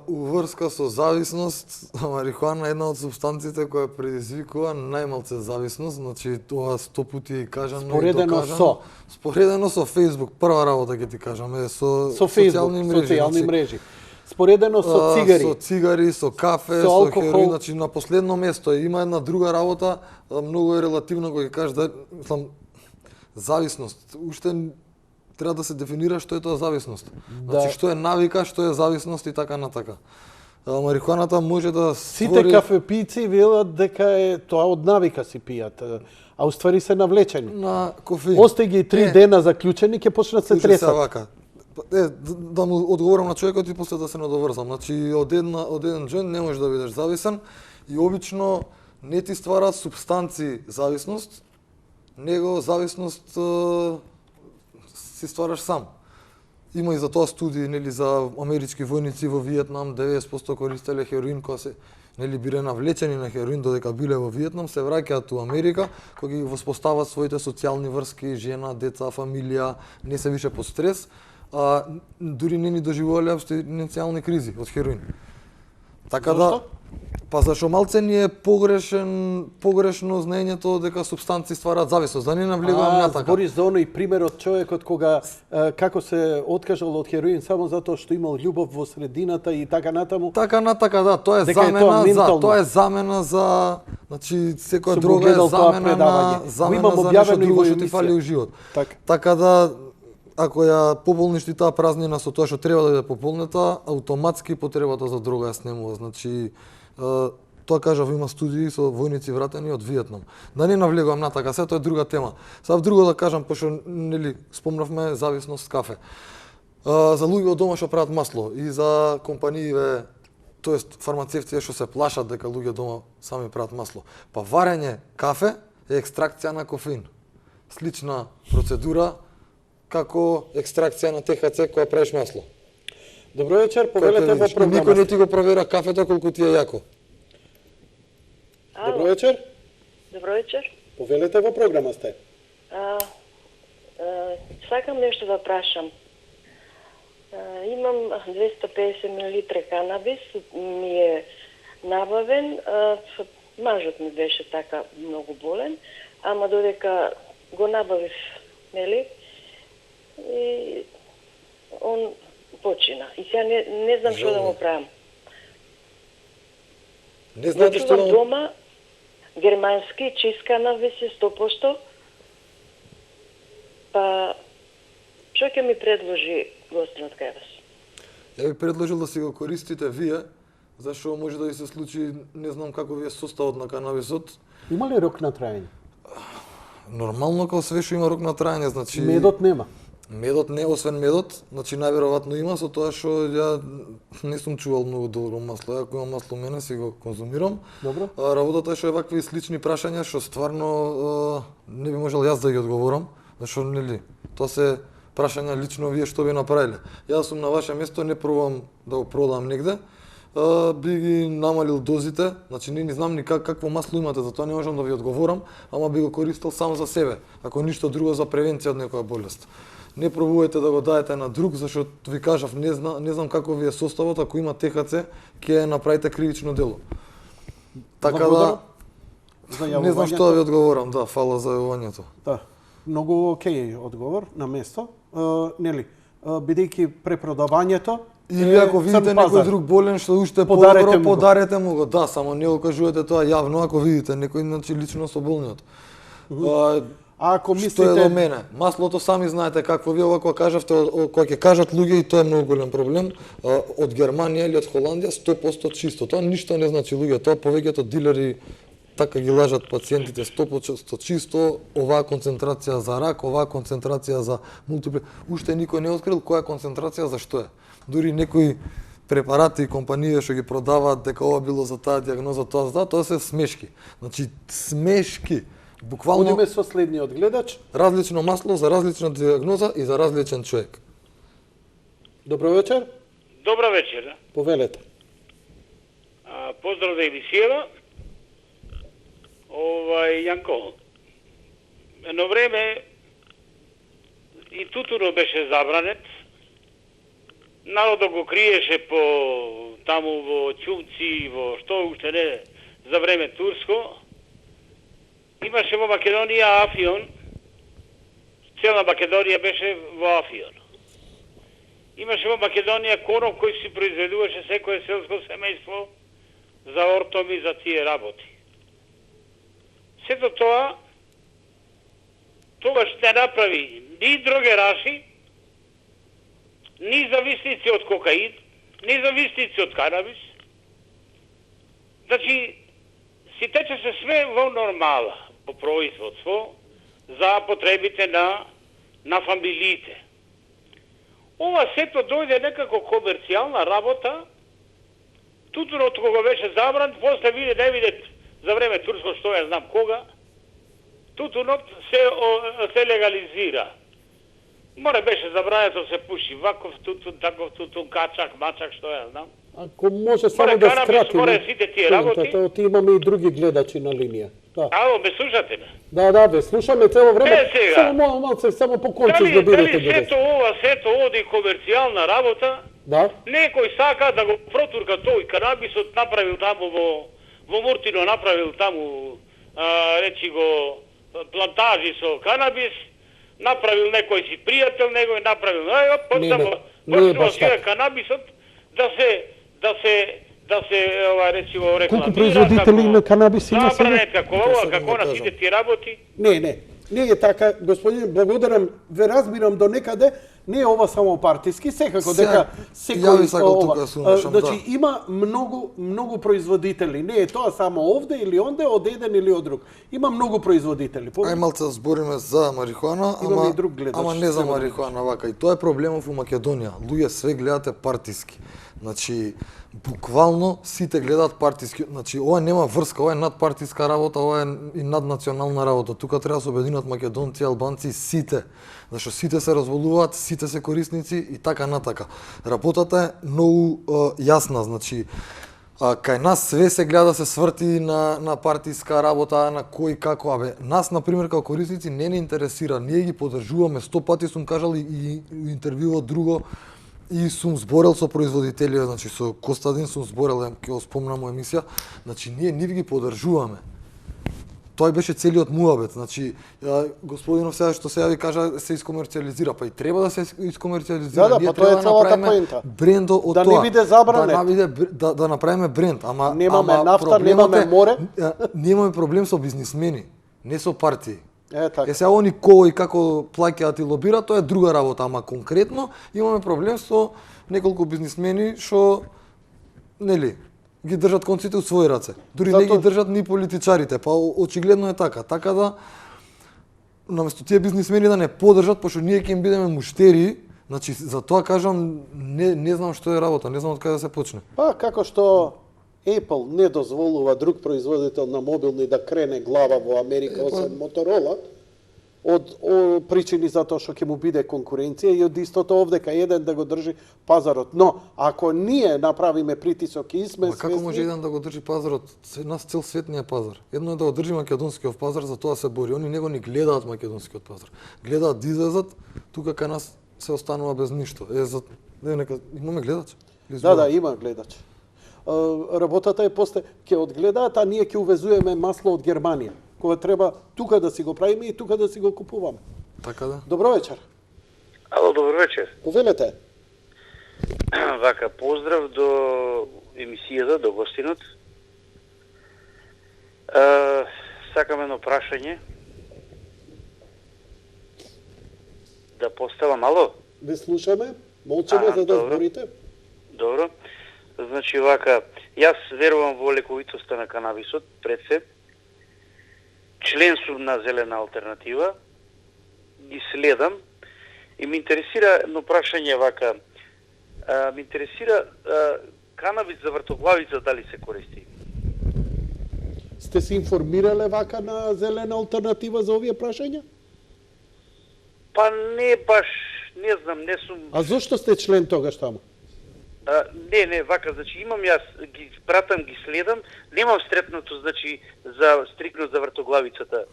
Уврска со зависност, марихуана е една од субстанциите која предизвикува најмалце зависност, значи тоа 100 пати кажано Споредено и докажано. со? Споредено со Facebook, прва работа ќе ти кажам е со Facebook, социјални значи, мрежи. Споредено со цигари. Со цигари, со кафе, Со со алкохол. хероин, значи на последно место има една друга работа, многу е релативно кога ќе кажеш да, мислам, зависност. Уште треба да се дефинира што е тоа зависност. Значи што е навика, што е зависност и така натака. Марихуаната може да Сите створи... кафепици велат дека е тоа од навика си пијат, а уствари се навлечени. на кофеин. Осте ги 3 дена заклучени, ќе почнат се Слушај се тресат. вака. Да му одговорам на човекот и после да се надоврзам. Значи од еден џоинт не можеш да бидеш зависен и обично не ти стварат субстанци зависност, него зависност си ствараш сам. Има и за тоа студии, нели, за амерички војници во Виетнам, 90% користеле хероин, кога се нели биле навлечени на хероин додека биле во Виетнам, се враќаат у Америка, кога ги воспостават своите социјални врски, жена, деца, фамилија, не се више под стрес, а дури не ни доживувале абстиненцијални кризи од хероин. Така да, па зашо малце ни е погрешно знаењето дека субстанци ствараат зависност, да не навлегувам на така. Збориш за оној пример од човекот кога како се откажал од хероин само затоа што имал љубов во средината и така натаму. Така натака, да, тоа е Дека е тоа замена ментално. тоа е замена за, значи секоја Сум друга е гледал тоа замена предавање. на замена Имам за нешто објавено и друго во што ти емисија. фали у живот. Така. Да, ако ја пополниш ти таа празнина со тоа што треба да биде пополнета, автоматски потребата за дрога ја снемува. Значи тоа кажав, има студии со војници вратени од Виетнам. Да не навлегувам на така, се тоа е друга тема. Сега друго да кажам, пошто нели спомнавме зависност кафе. За луѓе од дома што прават масло и за компанииве, тоест фармацевтите што се плашат дека луѓе дома сами прават масло. Па варење кафе е екстракција на кофеин. Слична процедура како екстракција на ТХЦ која правиш масло. Добро вечер, повелете во Никој програма. не ти го провера кафето колку ти е јако. Добро вечер, Добро вечер. повелете во програма сте. Сакам нешто да прашам. Имам 250 мл канабис, ми е набавен. Мажот ми беше така многу болен, ама додека го набавив, нели, и он почина. И сега не знам што да му правам. Не знаете што Зачувам дома германски чист канабис е 100%. Па, што ќе ми предложи гостинот кај вас? Ја ви предложил да си го користите вие, зашто може да ви се случи, не знам како ви е составот на канабисот. Има ли рок на траење? Нормално како све што има рок на траење, значи Медот нема. Медот не, освен медот, значи најверојатно има, со тоа што ја не сум чувал многу добро масло. Ја ако имам масло мене си го конзумирам. Добро. Работата е што е вакви слични прашања што стварно не би можел јас да ги одговорам, зашто нели, тоа се прашања лично вие што би направиле. Јас сум на ваше место, не пробам да го продам негде. Би ги намалил дозите, значи не знам ни какво масло имате, затоа не можам да ви одговорам, ама би го користел само за себе, ако ништо друго за превенција од некоја болест. Не пробувајте да го даете на друг, зашто ви кажав, не знам како ви е составот, ако има ТХЦ, ќе направите кривично дело. Така да, не знам што да ви одговорам, да, фала за јавувањето. Да, многу окей одговор на место. Нели, бидејќи препродавањето Или ако видите некој друг болен што уште подобро, подарете му го. Да, само не го кажувате тоа јавно ако видите некој, значи лично со болниот. А ако Што е мислите... до мене? Маслото сами знаете какво вие ова кога кажавте, кога ќе кажат луѓе и тоа е многу голем проблем, од Германија или од Холандија 100% чисто. Тоа ништо не значи луѓе, тоа повеќето дилери така ги лажат пациентите 100% чисто, оваа концентрација за рак, оваа концентрација за мултипли... Уште никој не открил која концентрација за што е. Дури некои препарати и компании што ги продаваат дека ова било за таа диагноза, тоа се смешки. Значи смешки. Буквално Одиме со следниот гледач. различно масло за различна диагноза и за различен човек. Добро вечер. Добра вечер. Повелете. Поздрав за емисијава. Јанко, едно време и тутуно беше забранет. Народот го криеше по таму во Ќумци, во што уште не за време турско. Имаше во Македонија афион. Цела Македонија беше во афион. Имаше во Македонија коноп кој си произведуваше секое селско семејство за ортоми, за тие работи. Сето тоа тогаш не направи ни дрогераши, ни зависници од кокаин, ни зависници од канабис. Значи, си тече се све во нормала, по производство, за потребите на фамилиите. Ова сето дојде некако комерцијална работа, тутунот кога беше забран, после не видет за време турско, што ја знам кога, тутунот се легализира. Море беше забрането се пуши ваков тутун, таков тутун, качак, мачак, што ја знам. Ако може само Море да канабис, скратиме. море сите тие работи. Ти имаме и други гледачи на линија. Да. Ало, ме слушате ме? Да, ве слушаме цело време. сега. Само малце, само по концис да бидете. Дали сето оди комерцијална работа, Да. некој сака да го протурка тој канабисот, направил таму во Муртино, направил таму, речи го, плантажи со канабис, направил некој си пријател, некој направил, почнува сега канабисот да се речи го рекламира. Колку производители на канабис има сега? Забранет како на сите ти работи. Не е така, господин, благодарам, ве разбирам до некаде, не е ова само партиски, секако дека секој ова. Значи има многу производители, не е тоа само овде или онде, од еден или од друг. Има многу производители. Ај малце збориме за марихуана, ама не за марихуана вака. И тоа е проблемов у Македонија. Луѓе све гледате партиски. Значи, буквално сите гледаат партиски. Значи, ова нема врска, ова е надпартиска работа, ова е и наднационална работа. Тука треба да се обединат македонци, албанци, сите. Зашто сите се разволуваат, сите се корисници и така натака. Работата е многу јасна, значи, кај нас све се гледа да се сврти на партиска работа, на кој како, нас, например, како корисници не интересира, ние ги поддржуваме, 100 пати сум кажал и интервјуот друго, и сум зборел со производители, значи со Костадин сум зборел, ќе го спомнам во емисија, значи ние нив ги поддржуваме. Тој беше целиот муабет, значи господинов што сега ви кажа се искомерцијализира, па и треба да се искомерцијализира. Да, па тоа е целата поента. Брендо од тоа. Да не биде забранет. Да направиме бренд, ама немаме нафта, немаме море. Немаме проблем со бизнисмени, не со партии. Така. Сега они кои како плаќаат и лобираат, тоа е друга работа, ама конкретно имаме проблем со неколку бизнисмени што нели ги држат конците у своји раце. Дури не ги држат ни политичарите, па очигледно е така. Така да наместо тие бизнисмени да не поддржат, пошто ние ќе им бидеме муштери, значи за тоа кажам не знам што е работа, не знам од каде да се почне. Па како што Apple не дозволува друг производител на мобилни да крене глава во Америка освен Motorola, од причини за тоа што ќе му биде конкуренција и од истото овде кај еден да го држи пазарот. Но ако ние направиме притисок и сме свесни... Како може еден да го држи пазарот? Нас цел свет не е пазар. Едно е да го држи македонскиот пазар, за тоа се бори. Они него ни гледаат македонскиот пазар. Гледаат да излезат, тука кај нас се останува без ништо. Имаме гледач? Да, има гледач. Работата е после ќе одгледаат, а ние ќе увезуваме масло од Германија. Кога треба тука да си го правиме и тука да си го купуваме. Така да. Добро вечер. Ало, добро вечер. Повелете. Вака, поздрав до емисијата, до гостинот. Сакам едно прашање. да поставам, ало? Ви слушаме, молчаме за да зборите. Добро. Значи вака, јас верувам во лековитоста на канабисот, пред се. Член сум на Зелена алтернатива, ги следам и ме интересира едно прашање вака. Ме интересира канабис за вртоглавица дали се користи? Сте се информирале вака на Зелена алтернатива за овие прашања? Па не баш, не знам, не сум... А зошто сте член тогаш таму? Не, вака, значи имам јас, ги пратам, ги следам, немам стрепнато, значи, за стрикно за вртоглавицата.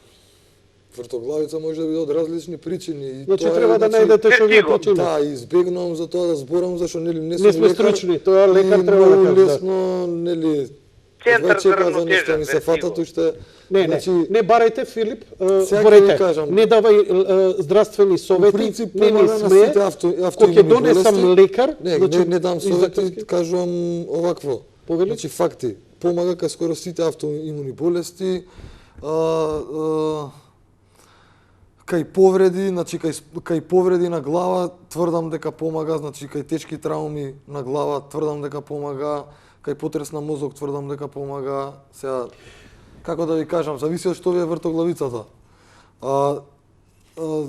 Вртоглавица може да биде од различни причини. Значи треба да најдете што ви е причина. Да, избегнувам за тоа да зборам, зашто нели не сум Не сме лекар. стручни, тоа лекар треба да каже. Лесно, нели, Центар за равнотежа, ми се фатат уште. Не, не барајте Филип, Сега ќе ви борете. кажам. Не давај здравствени совети, принцип, не ни помага на смее. сите Кога автоимуни ќе донесам болести. лекар, Не дам совети, кажувам овакво. Повели? Значи факти. Помага кај скоро сите автоимуни болести, кај повреди, значи кај повреди на глава тврдам дека помага, значи кај тешки трауми на глава тврдам дека помага, кај потрес на мозок тврдам дека помага. Сега како да ви кажам, зависи од што ви е вртоглавицата.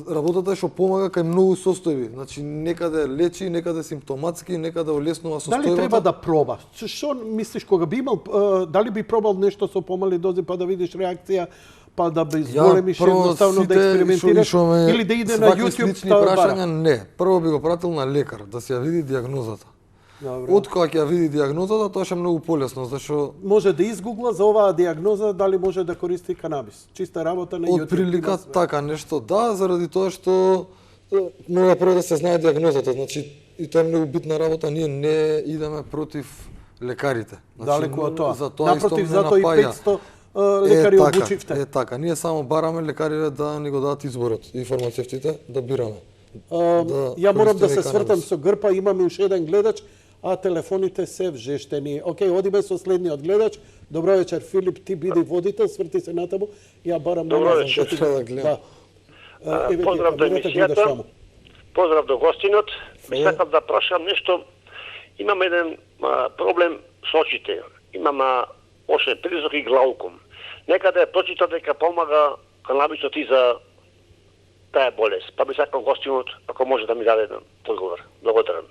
Работата е што помага кај многу состојби. Значи некаде лечи, некаде симптоматски, некаде олеснува состојбата. дали треба да проба? Што мислиш кога би имал, дали би пробал нешто со помали дози па да видиш реакција, па да би зголемиш едноставно да експериментираш или да иде на YouTube та прашања? Не, прво би го пратил на лекар да се ја види дијагнозата. Добро. Од кога ќе ја види дијагнозата, тоа ќе е многу полесно, зашто Може да изгугла за оваа дијагноза дали може да користи канабис. Чиста работа на YouTube. од прилика така нешто да, заради тоа што мора прво да се знае дијагнозата, значи и тоа е многу битна работа, ние не идеме против лекарите. Значи, Далеку од тоа. За тоа Напротив, исто затоа и напаја. 500 лекари така, обучивте. така, ние само бараме лекарите да ни го дадат изборот и фармацевтите да бираме. Ја морам да се користиме свртам канабис. со грпа, имаме уште еден гледач, а телефоните се вжештени. Океј, одиме со следниот гледач. Добро вечер, Филип, ти биди водител, сврти се натаму. Ја барам Добро назад, вечер. ти- Треба да гледам. Да. Еве, Поздрав до камерата гледаш емисијата. таму. Поздрав до гостинот. Ми сакам да прашам нешто. Имам еден проблем со очите. Имам очен призор и глауком. Некаде прочита дека помага канабисот и за таа болест. Па би сакал гостинот, ако може да ми даде еден одговор. Благодарам.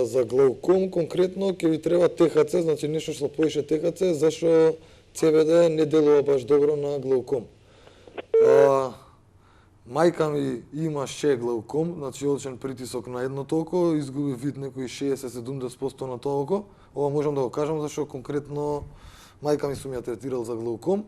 За глауком конкретно ќе ви треба ТХЦ, значи нешто што поише ТХЦ, зашто CBD не делува баш добро на глауком. Мајка ми имаше глауком, значи очен притисок на едното око, изгуби вид некои 60-70% на тоа око. Ова можам да го кажам зашто конкретно мајка ми сум ја третирал за глауком.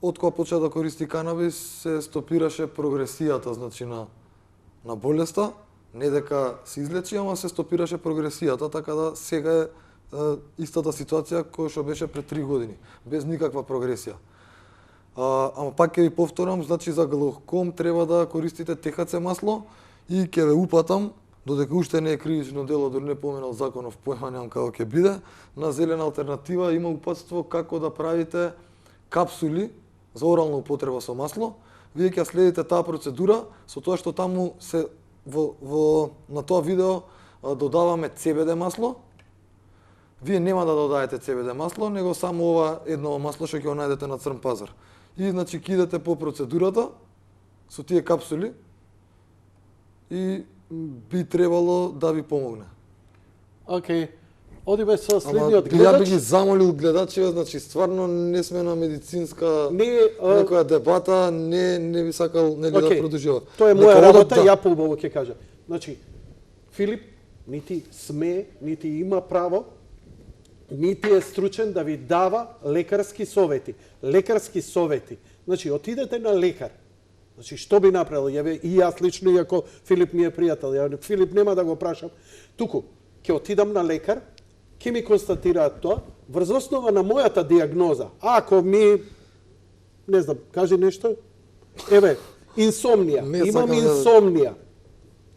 Од кога почна да користи канабис се стопираше прогресијата, значи на болеста. Не дека се излечи, ама се стопираше прогресијата, така да сега е истата ситуација која што беше пред 3 години, без никаква прогресија. Ама пак ќе ви повторам, значи за глауком треба да користите ТХЦ масло и ќе ве упатам, додека уште не е кривично дело, дори не поменал законов, појма немам како ќе биде, на Зелена алтернатива има упатство како да правите капсули за орална употреба со масло. Вие ќе следите таа процедура со тоа што таму се на тоа видео додаваме CBD масло. Вие нема да додаете CBD масло, него само ова едно масло што ќе го најдете на црн пазар. И значи ќе идете по процедурата со тие капсули и би требало да ви помогне. Океј. Одиме со Ама следниот ја би гледач. ги замолил гледачите, значи стварно не сме на медицинска Не, некоја дебата, не би сакал нели да продолжува. Тоа е Нека моја одат, работа, да. ја поубаво ќе кажам. Значи, Филип нити сме, нити има право, нити е стручен да ви дава лекарски совети. Лекарски совети. Значи, отидете на лекар. Значи, што би направил? И јас лично, иако Филип ми е пријател, ја Филип нема да го прашам. Туку, ќе отидам на лекар, ќе ми констатираат тоа, врз основа на мојата дијагноза. Ако ми, не знам, кажи нешто? Еве, инсомнија. Не Имам сакам инсомнија.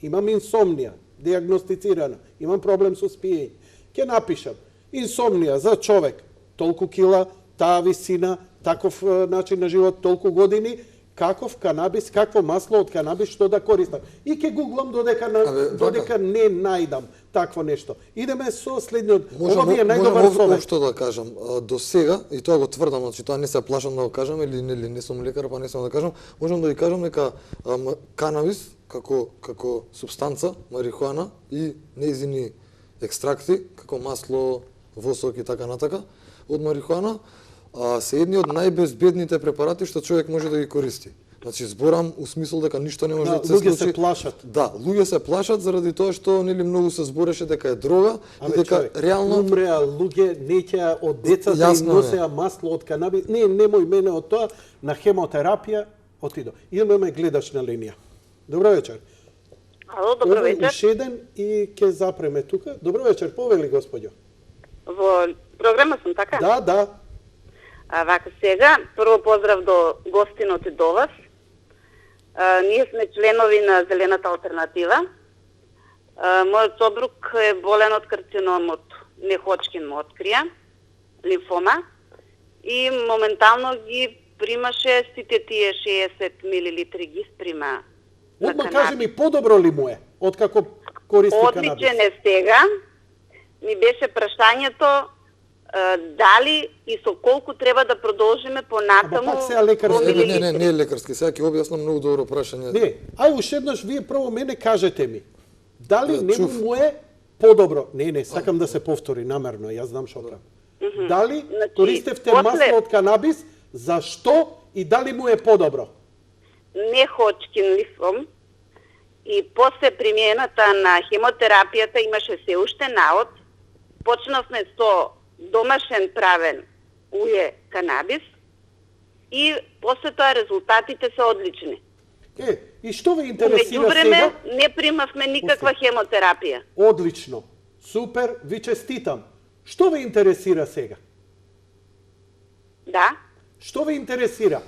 Имам инсомнија, дијагностицирана. Имам проблем со спиење. Ќе напишам инсомнија за човек, толку кила, таа висина, таков начин на живот, толку години, каков канабис, какво масло од канабис што да користам. И ќе гуглам додека не најдам такво нешто. Идеме со следниот. Ова ви е најдобар совет. Што да кажам, до сега, и тоа го тврдам, значи тоа не се плашам да го кажам, или не сум лекар, па не сум да кажам, можам да ви кажам дека канабис како супстанца, марихуана и нејзини екстракти, како масло, восок и така натака, од марихуана, се едни од најбезбедните препарати што човек може да ги користи. Значи зборам у смисол дека ништо не може да се случи. Луѓе се плашат. Да, луѓе се плашат заради тоа што нели многу се збореше дека е дрога и дека реално умреа луѓе, неќеа од децата им носеа масло од канабис. Немој мене од тоа, на хемотерапија отидо. Имаме гледач на линија. Добро вечер. Ало, добро вечер. Уште еден и ќе запреме тука. Добро вечер, повели господјо. Во програма сум, така? Да. Вака сега, прво поздрав до гостинот и до вас. Ние сме членови на Зелената алтернатива. Мојот сопруг е болен од карцином од Не-Ходжкин му открија, лимфома, и моментално ги примаше сите тие 60 мл ги сприма. Одма кажи ми, подобро ли му е, откако користи канабис? Одличен е сега. Ми беше прашањето дали и со колку треба да продолжиме понатаму. Ама пак сега лекарски. Не е лекарски, сега ќе објаснам многу добро прашање. Не, ај уште еднаш вие прво мене кажете ми. Дали нему му е подобро? Не, сакам да се повтори намерно, јас знам што правам. Дали користевте масло од канабис, зашто и дали му е подобро? Не-Ходжкин лимфом и после примената на хемотерапијата имаше се уште наод. Почнавме со домашен правен ује канабис и после тоа резултатите се одлични. И што ве интересира сега? Меѓувреме не примавме никаква хемотерапија. Одлично. Супер, ви честитам. Што ве интересира сега? Да. Што ве интересира?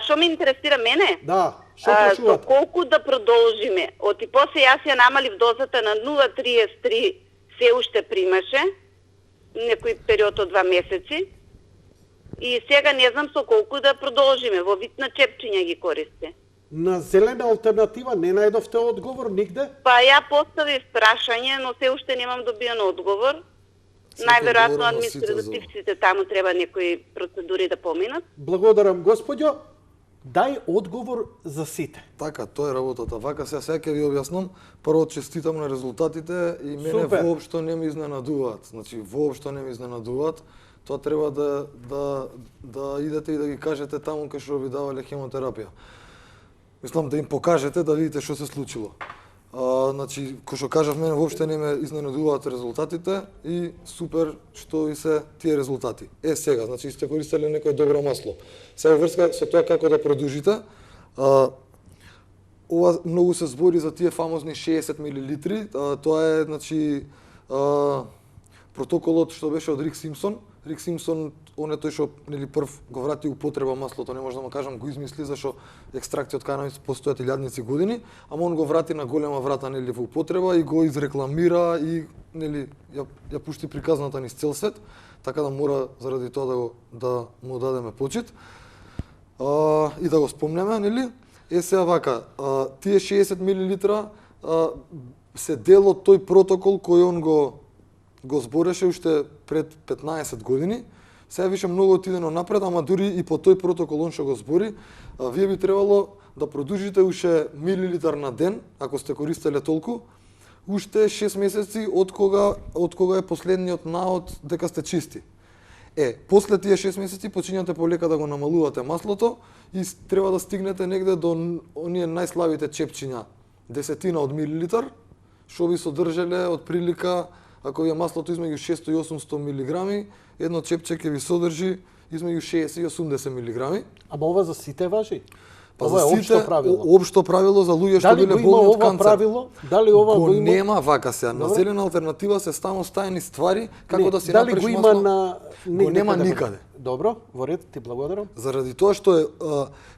Што ме интересира мене? Да, што прашувате? Со колку да продолжиме? Оти после јас ја намалив дозата на 0,33, се уште примаше, некој период од 2 месеци. И сега не знам со колку да продолжиме, во вид на чепчиња ги користи. На Зелена алтернатива не најдовте одговор нигде? Па ја поставив прашање, но се уште немам добиен одговор. Најверојатно административците таму треба некои процедури да поминат. Благодарам, господјо. Дај одговор за сите. Така, тоа е работата. Вака сега ќе ви објаснам. Прво честитам на резултатите и мене воопшто не ме изненадуваат. Значи воопшто не ме изненадуваат. Тоа треба да идете и да ги кажете таму кај што ви давале хемотерапија. Мислам да им покажете да видите што се случило. Значи, кој што кажав, мене воопшто не ме изненадуваат резултатите и супер што и се тие резултати. Сега, значи сте користеле некое добро масло. Сега врска со тоа како да продолжите, ова многу се збори за тие фамозни 60 мл. Тоа е, значи, протоколот што беше од Рик Симпсон. Рик Симпсон, он е тој што нели прв го врати употреба маслото, не можам да кажам го измисли зашто екстракти од канабис постојат илјадници години, ама он го врати на голема врата нели во употреба и го изрекламира и нели ја пушти приказната низ цел свет, така да мора заради тоа да му дадеме почит. И да го спомнеме, нели? Сега вака, тие 60 мл се дел од тој протокол кој он го збореше уште пред 15 години. Сега више многу отидено напред, ама дури и по тој протокол он што го збори, вие би требало да продолжите уште милилитар на ден, ако сте користеле толку, уште 6 месеци од кога е последниот наод дека сте чисти. После тие 6 месеци почињате полека да го намалувате маслото и треба да стигнете негде до оние најслабите чепчиња, десетина од милилитар, што би содржале од прилика, ако е маслото измеѓу 600 и 800 мг, едно чепче ќе ви содржи измеѓу 60 и 80 мг. Ама ова за сите важи? Ова е општо правило. Општо правило за луѓе што биле болни од канцер. Правило? Дали ова го има? Нема вака сега. На Зелена алтернатива се стално стајани ствари како да си направиш масло. Дали го има го нема никаде. Добро, во ред, ти благодарам. Заради тоа што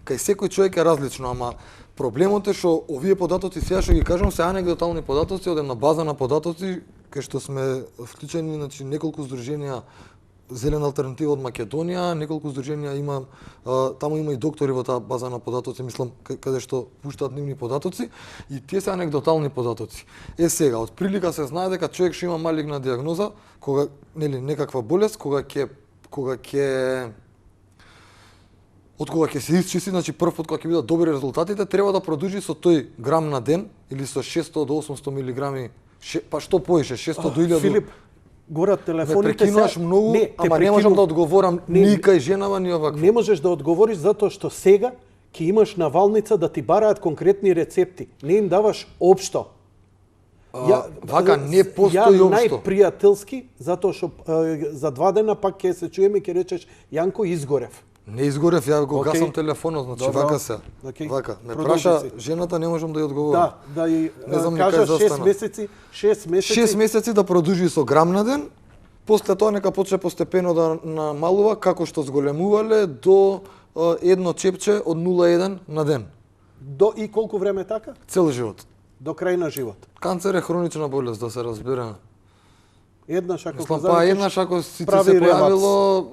кај секој човек е различно, ама проблемот е што овие податоци сега што ги кажам се анегдотални податоци од една база на податоци кај што сме вклучени, значи неколку здруженија Зелена алтернатива од Македонија, неколку здруженија има, таму има и доктори во таа база на податоци, мислам, каде што пуштаат нивни податоци, и тие се анегдотални податоци. Сега, од прилика се знае дека човек што има малигна диагноза, кога, нели, некаква болест, кога ќе се исчисти, значи прв пат кога ќе бидат добри резултатите, треба да продужи со тој грам на ден или со 600 до 800 милиграми, па што поише, 600 до 1000. Филип, гора телефоните ме прекинуваш многу, ама не можам да одговорам ни кај женава, ни овакво. Не можеш да одговориш затоа што сега ќе имаш навалница да ти бараат конкретни рецепти. Не им даваш општо. Вака не постои општо. општо. Најпријателски, затоа што за 2 дена пак ќе се чуеме и ќе речеш Јанко изгорев. Не изгорев, ја го гасам телефонот, значи Добро. вака се. Вака, ме праша жената, не можам да ја одговорам. Да ја кажа 6 месеци, 6 месеци да продужи со грам на ден, после тоа нека почне постепено да намалува, како што зголемувале до едно чепче од 0,1 на ден. До и колку време така? Цел живот. До крај на живот. Канцер е хронична болест, да се разбереме. Еднаш ако го завршиш, еднаш ако си ти се појавило,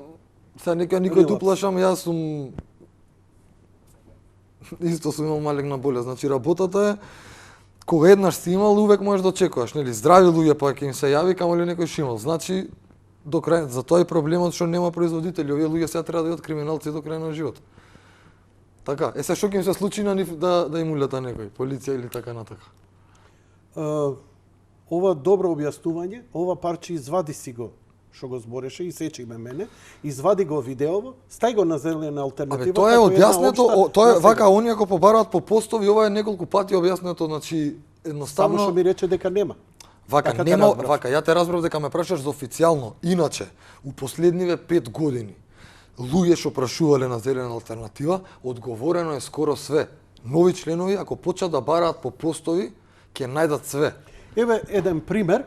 сега нека никој дуплашам, јас сум исто сум имал малигна болест. Значи работата е кога еднаш си имал, увек можеш да очекуваш, нели? Здрави луѓе па ќе им се јави, камо ли некој шимал. Значи до крај, затоа е проблемот што нема производители. Овие луѓе сега треба да бидат криминалци до крај на живот. Така, се што ќе им се случи на нив да им улета некој, полиција или така натака. Ова добро објаснување, ова парче извади си го што го збореше и сечиме мене, извади го видеово, стај го на Зелена алтернатива. Тоа е објаснето, тоа е вака оние ако побараат по постови, ова е неколку пати објаснето, значи едноставно. Само што ми рече дека нема. Вака така нема, вака ја те разбрав дека ме прашаш за официјално. Иначе, у последниве 5 години луѓе што прашувале на Зелена алтернатива, одговорено е скоро све. Нови членови ако почнат да бараат по постови, ќе најдат све. Еве еден пример.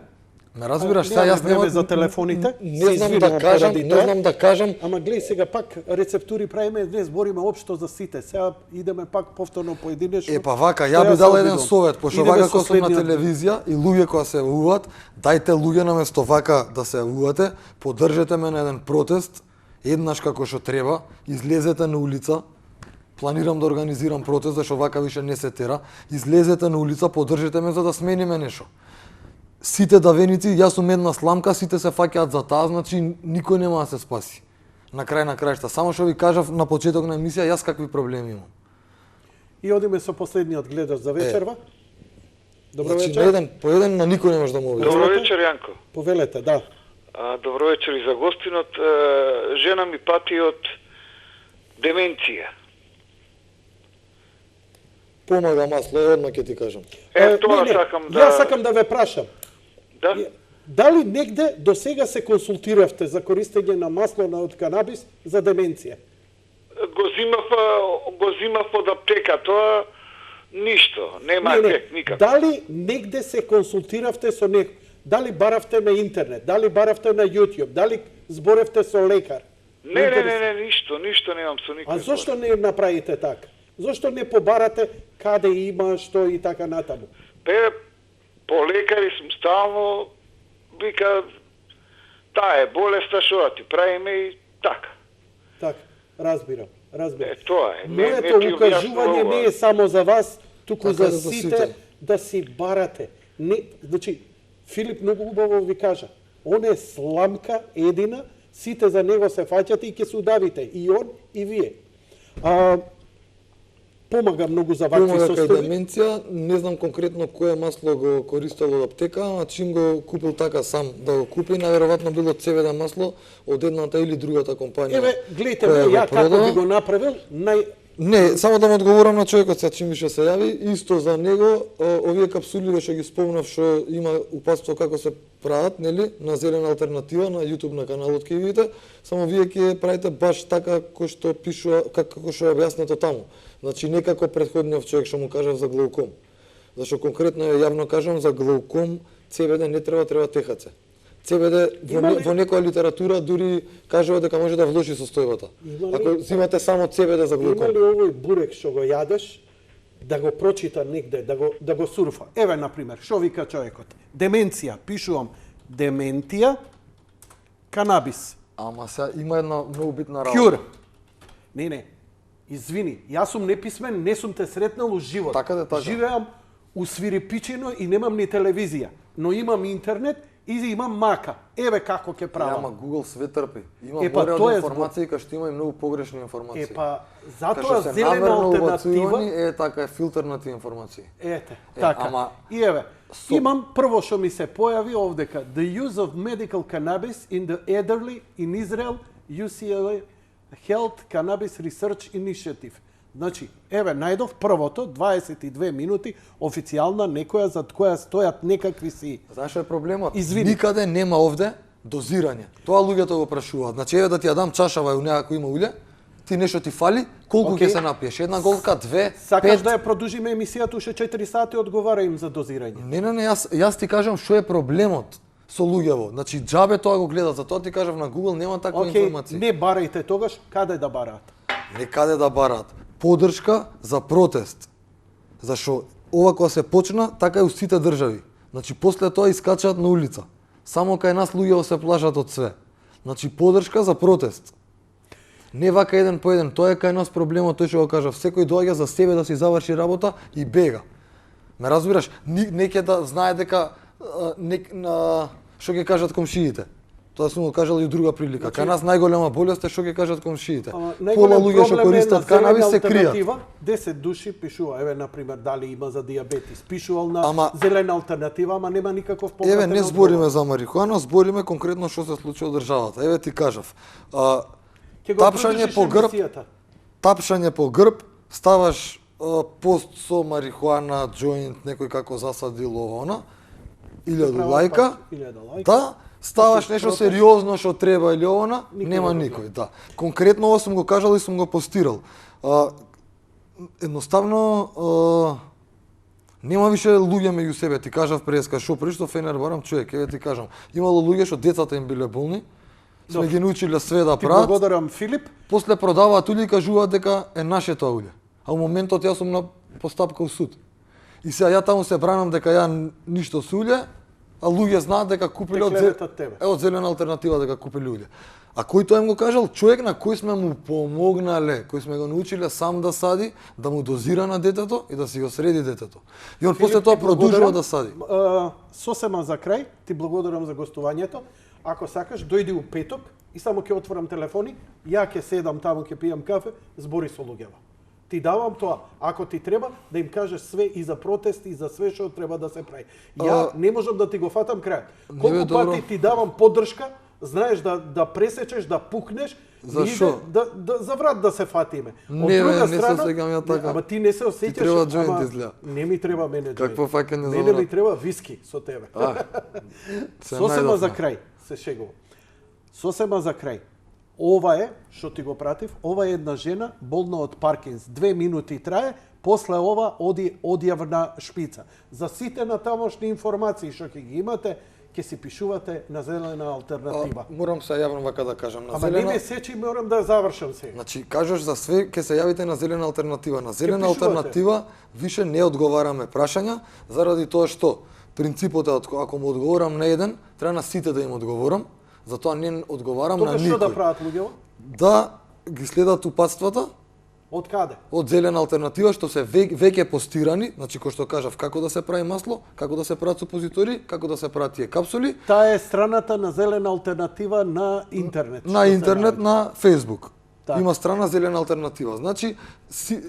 Ме разбираш, сега јас нема за телефоните. Не знам да кажам. Ама гледај сега пак рецептури правиме, не збориме општо за сите. Сега идеме пак повторно поединечно. Па вака, ја би дал еден совет, пошто вака кога сум на телевизија и луѓе кои се јавуваат, дајте луѓе наместо вака да се јавувате, поддржете ме на еден протест, еднаш како што треба, излезете на улица. Планирам да организирам протест, зашто вака више не се тера. Излезете на улица, поддржете ме за да смениме нешто. Сите давеници, јас сум една сламка, сите се фаќаат за таа, значи никој нема да се спаси. На крај на крајшта. Само што ви кажав на почеток на емисија, јас какви проблеми имам. И одиме со последниот гледач за вечерва. Добро значи, вечер. По еден на никој не може да му објасни. Добро вечер, Јанко. Повелете, да. Добро вечер и за гостинот. Жена ми пати од деменција. Помага масло, одма ќе ти кажам. Тоа сакам да... Јас сакам да ве прашам. Да? Дали негде до сега се консултиравте за користење на масло од канабис за деменција? Го зимав од аптека, тоа ништо, нема ефект никако. Дали негде се консултиравте со некој? Дали баравте на интернет? Дали баравте на YouTube? Дали зборевте со лекар? Не, ништо немам со никој. А зошто не направите така? Зошто не побарате каде има, што и така натаму? По лекари сум стално, вика, таа е болеста, што да ти правиме и така. Така, разбирам. Тоа е. Моето укажување не е само за вас, туку за сите да си барате. Значи, Филип многу убаво ви кажа, он е сламка едина, сите за него се фаќате и ќе се удавите, и он, и вие. Помага многу за вакви состојби. Помага кај деменција, не знам конкретно кое масло го користел од аптека, а чим го купил така сам да го купи, најверојатно било CBD масло од едната или другата компанија. Еве, гледате ме, ја како би го направил, Не, само да му одговорам на човекот сега чим више се јави, исто за него, овие капсули што ги спомнав што има упатство како се прават, нели, на Зелена алтернатива на YouTube на каналот ќе видите, само вие ќе правите баш така кој што пишува, како што е објаснето таму. Значи не како претходниот човек што му кажав за глауком. Зашто конкретно јавно кажам за глауком, CBD не треба THC. CBD во некоја литература дури кажува дека може да влоши состојбата. Ако зимате само CBD за глауком. Има ли овој бурек што го јадеш да го прочита негде, да го сурфа? Еве на пример, што вика човекот? Деменција, пишувам дементија, канабис. Ама сега има една многу битна работа. Кјур. Не. Извини, јас сум неписмен, не сум те сретнал у живот. Така. Живеам у свирепичино и немам ни телевизија, но имам интернет и имам мака. Еве како ќе правам. Ама Google све трпи. Има Епа, море од тоа е информации кај што има и многу погрешни информации. Епа, затоа зелена алтернатива така е филтер на тие информации. Ете, така. Ама И еве, имам прво што ми се појави овдека, the use of medical cannabis in the elderly in Israel, UCLA Health Cannabis Research Initiative. Значи, еве, најдов првото, 22 минути, официјална некоја за која стојат некакви си... Знаеш што е проблемот? Извини. Никаде нема овде дозирање. Тоа луѓето го прашуваат. Значи, еве да ти ја дам чашава и у некако има улје, ти нешто ти фали, колку ќе се напиеш? Една голка, две, Сакаш пет? да ја продужиме емисијата уште 4 сати, одговара им за дозирање. Не, јас ти кажам што е проблемот со луѓево. Значи, џабе тоа го гледат, затоа ти кажав на Google нема таква информација. Не барајте тогаш, каде да бараат? Некаде да бараат. Поддршка за протест. Зашо ова кога се почна, така е у сите држави. Значи, после тоа искачаат на улица. Само кај нас луѓето се плашат од све. Значи, поддршка за протест. Не вака еден по еден, тоа е кај нас проблемот, тој што го кажав, секој доаѓа за себе да си заврши работа и бега. Ме разбираш? Не ќе да знае дека што ќе кажат комшиите. Тоа сум го кажал и у друга прилика. Кај нас најголема болест е што ќе кажат комшиите. Пола луѓе што користат канабис се кријат. 10 души пишува, еве например дали има за дијабетис, пишувал на зелена алтернатива, ама нема никаков повратен. Еве не збориме за марихуана, збориме конкретно што се случи од државата. Еве ти кажав. Тапшање по грб, ставаш пост со марихуана, џоинт, некој како засадил она, 1000 лајка. Да, ставаш нешто сериозно што треба или она, нема никој, да. Конкретно ова сум го кажал и сум го постирал. Едноставно нема више луѓе меѓу себе, ти кажав преска, што при што Фенер барам човек, еве ти кажам. Имало луѓе што децата им биле болни, сме ги научиле све да прават. Ти благодарам, Филип. После продаваат улје и кажуваат дека е наше тоа улје. А у моментот јас сум на постапка у суд. И сега ја таму се бранам дека ја ништо со улје, а луѓе знаат дека купиле од зелена алтернатива дека купиле улје. А кој тоа им го кажал? Човек на кој сме му помогнале, кој сме го научиле сам да сади, да му дозира на детето и да си го среди детето. И он после тоа продолжува да сади. Сосема за крај, ти благодарам за гостувањето. Ако сакаш, дојди у петок и само ќе отворам телефони, ја ќе седам таму, ќе пијам кафе, збори со луѓева. Ти давам тоа, ако ти треба, да им кажеш све и за протест и за све што треба да се прави. Ја не можам да ти го фатам крај. Колку пати ти давам поддршка, знаеш да пресечеш, да пукнеш, зашо? За врат да се фатиме. Не, не се осеќам ја така. Ама ти не се осеќаш. Ти треба џоинт изгледа. Не ми треба мене џоинт. Какво фаќање за врат? Мене ми треба виски со тебе. Сосема за крај, се шегувам. Сосема за крај. Ова е, што ти го пратив, ова е една жена болна од Паркинс. 2 минути трае, после ова одјавна шпица. За сите на тамошни информации што ќе ги имате, ќе си пишувате на зелена алтернатива. Морам се јавно вака да кажам. На Ама зелена... не ме сечи, морам да завршам сега. Значи, кажеш за све, ќе се јавите на зелена алтернатива. На зелена алтернатива више не одговараме прашања, заради тоа што принципот е, ако му одговорам на еден, треба на сите да им одговорам. Затоа не одговарам на никој. Тоа што да прават луѓето? Да ги следат упатствата. Од каде? Од зелена алтернатива, што се веќе постирани, значи кој што кажав, како да се прави масло, како да се прават супозитори, како да се прават тие капсули. Таа е страната на зелена алтернатива на интернет. На интернет, на Facebook. Так. Има страна зелена алтернатива. Значи,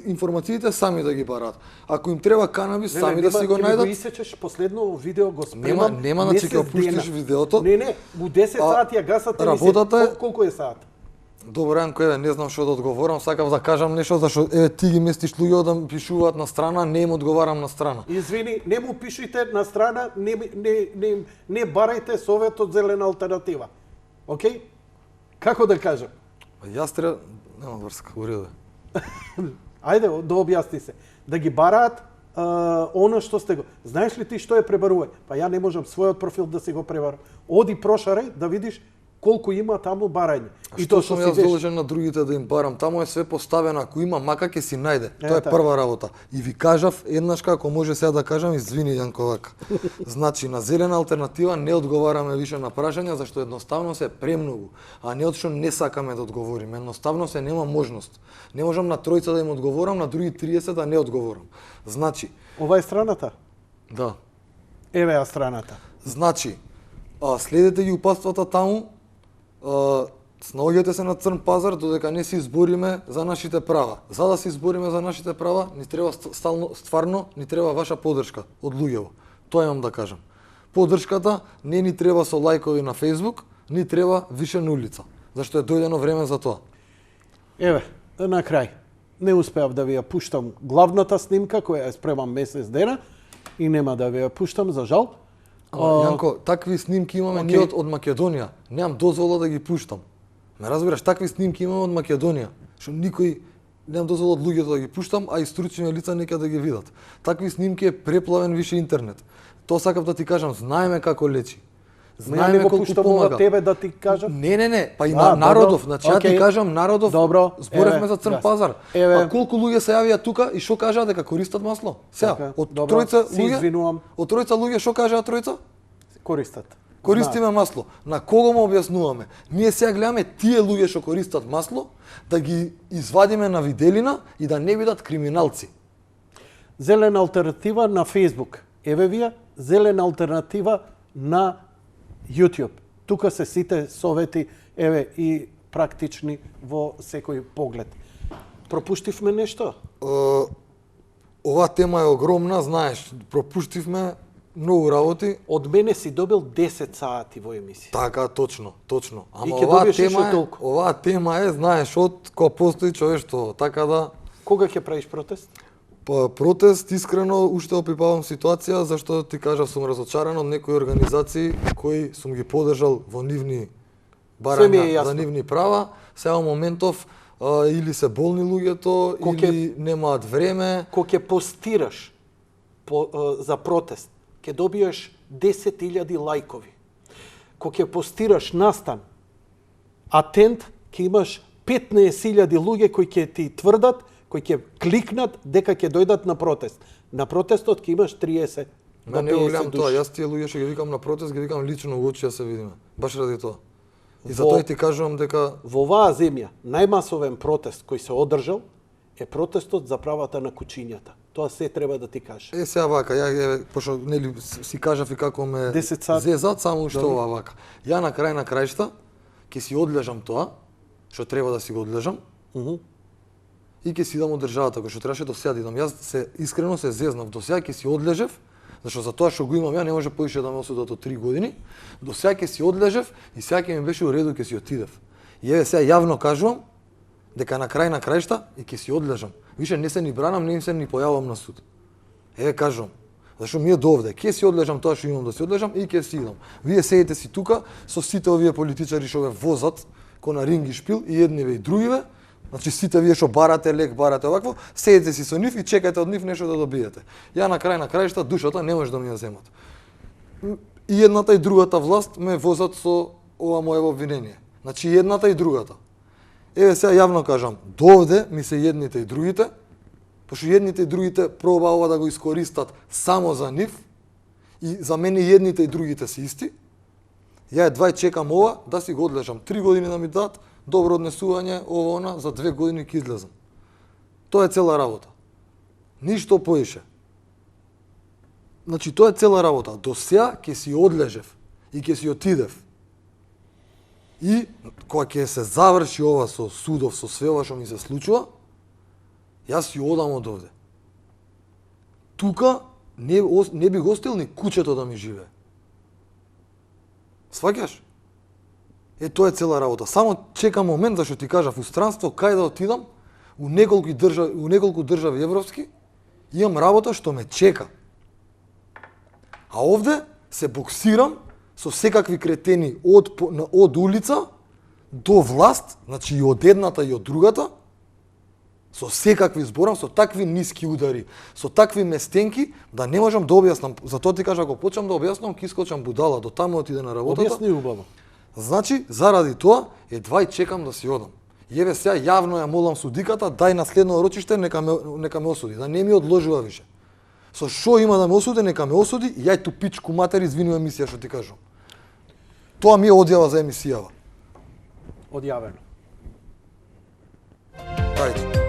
информациите сами да ги бараат. Ако им треба канабис, сами да си го најдат. Не, го исечеш последно видео, го спремам. Нема, значи ќе опуштиш видеото. Не, у 10 сати ја гасате, колку е саат? Добро, Јанко, еве, не знам што да одговорам, сакав да кажам нешто, зашто ти ги местиш луѓе да пишуваат на страна, не им одговарам на страна. Извини, не му пишите на страна, не барајте советот зелена алтернатива. Океј? Како да кажам? Јас треба... Нема врска, уреду. Ајде, да објасни се. Да ги бараат оно што сте го... Знаеш ли ти што е пребарување? Па ја не можам својот профил да си го пребарам. Оди прошарај да видиш колку има таму барање. И тоа сум јас должен на другите да им барам. Таму е све поставено, ако има мака ќе си најде. Тоа е прва работа. И ви кажав еднаш како може сега да кажам, извини Јанко вака. Значи на Зелена алтернатива не одговараме више на прашања зашто едноставно се премногу, а не од што не сакаме да одговориме. Едноставно се нема можност. Не можам на тројца да им одговорам, на други 30 да не одговорам. Значи, ова е страната? Да. Еве ја страната. Значи, следете ги упатствата таму, снаоѓате се на црн пазар додека не се избориме за нашите права. За да се избориме за нашите права, ни треба стварно ни треба ваша поддршка од луѓето. Тоа имам да кажам. Поддршката не ни треба со лајкови на Facebook, ни треба више на улица, зашто е дојдено време за тоа. Еве, на крај. Не успеав да ви ја пуштам главната снимка која ја спремам месец дена и нема да ви ја пуштам за жал. Јанко, такви снимки имаме ние од Македонија. Немам дозвола да ги пуштам. Ме разбираш, такви снимки имаме од Македонија, што никој немам дозвола од луѓето да ги пуштам, а и стручни лица нека да ги видат. Такви снимки е преплавен више интернет. Тоа сакам да ти кажам, знаеме како лечи. Знаеме колку помага. Тебе да ти кажам? Не, па и народов, значи ја ти кажам народов. Добро, зборевме за црн пазар. А колку луѓе се јавија тука и што кажаа дека користат масло? Сега, од тројца луѓе што кажаа тројца? Користат. Користиме масло. На кого му објаснуваме? Ние сега гледаме тие луѓе што користат масло да ги извадиме на виделина и да не бидат криминалци. Зелена алтернатива на Facebook. Еве вие, Зелена алтернатива на YouTube. Тука се сите совети, еве, и практични во секој поглед. Пропуштивме нешто? Ова тема е огромна, знаеш, пропуштивме многу работи. Од мене си добил 10 сати во емисија. Така, точно. Ама оваа тема е, знаеш, од кога постои човештво, така да... Кога ќе правиш протест? Па протест, искрено, уште опипавам ситуација, зашто ти кажав, сум разочаран од некои организации кои сум ги поддржал во нивни барања за нивни права. Сега моментов или се болни луѓето, или немаат време. Кога ќе постираш за протест, ќе добиеш 10.000 лајкови. Кога ќе постираш настан, атент, ќе имаш 15.000 луѓе кои ќе ти тврдат, кои ќе кликнат дека ќе дојдат на протест. На протестот ќе имаш 30 до 50 не го гледам души. тоа, јас тие луѓе што ги викам на протест, ги викам лично во очи да се видиме. Баш ради тоа. И затоа ти кажувам дека во оваа земја најмасовен протест кој се одржал е протестот за правата на кучињата. Тоа се треба да ти кажа. Сега вака, ја пошто нели си кажав и како ме зезат, само што ова вака. Ја на крај на крајшта ќе си одлежам тоа што треба да си го одлежам. И ќе си дам од државата, кој што требаше до сега да идам. Јас искрено се зезнав, до сега ќе си одлежев, зашто за тоа што го имам ја не може поише да ме осудат од 3 години. До сега ќе си одлежев и сега ќе ми беше уреду ќе си отидев. И еве сега јавно кажувам дека на крај на крајшта и ќе си одлежам. Више не се ни бранам, не им се ни појавам на суд. Еве кажувам. Зашто ми е довде, ќе си одлежам тоа што имам да си одлежам и ќе си идам. Вие седите си тука со сите овие политичари што ве возат ко на ринги шпил и едниве и другиве. Значи сите вие што барате лек, барате овакво, седите си со нив и чекате од нив нешто да добиете. Ја на крај на крајшта душата не може да ми ја земат. И едната и другата власт ме возат со ова моје обвинение. Значи едната и другата. Еве сега јавно кажам, довде ми се едните и другите, пошто едните и другите проба ова да го искористат само за нив и за мене едните и другите се исти. Ја едва чекам ова да си го одлежам 3 години да ми дадат добро однесување, ова она, за 2 години ќе излезам. Тоа е цела работа. Ништо поише. Значи, тоа е цела работа. До сега ќе си одлежев и ќе си отидев. И, кога ќе се заврши ова со судов, со све ова што ми се случува, јас си одам од овде. Тука не би го остил ни куќето да ми живее. Сваќаш? Тоа е цела работа. Само чекам момент, зашто ти кажав, у странство, кај да отидам, у неколку држави европски, имам работа што ме чека. А овде се боксирам со секакви кретени од улица до власт, значи и од едната и од другата, со секакви зборам, со такви ниски удари, со такви местенки, да не можам да објаснам. Затоа ти кажа, ако почнам да објаснам, ќе искочам будала, до таму отиде на работата. Објасни убаво. Значи, заради тоа, едва и чекам да си одам. И еве сега јавно ја молам судиката, дај на следно рочиште, нека ме осуди, да не ми одложува више. Со што има да ме осуди, нека ме осуди, и јај ту пичку матери, извинува емисија што ти кажам. Тоа ми е одјава за емисијава. Одјавено. Ајде.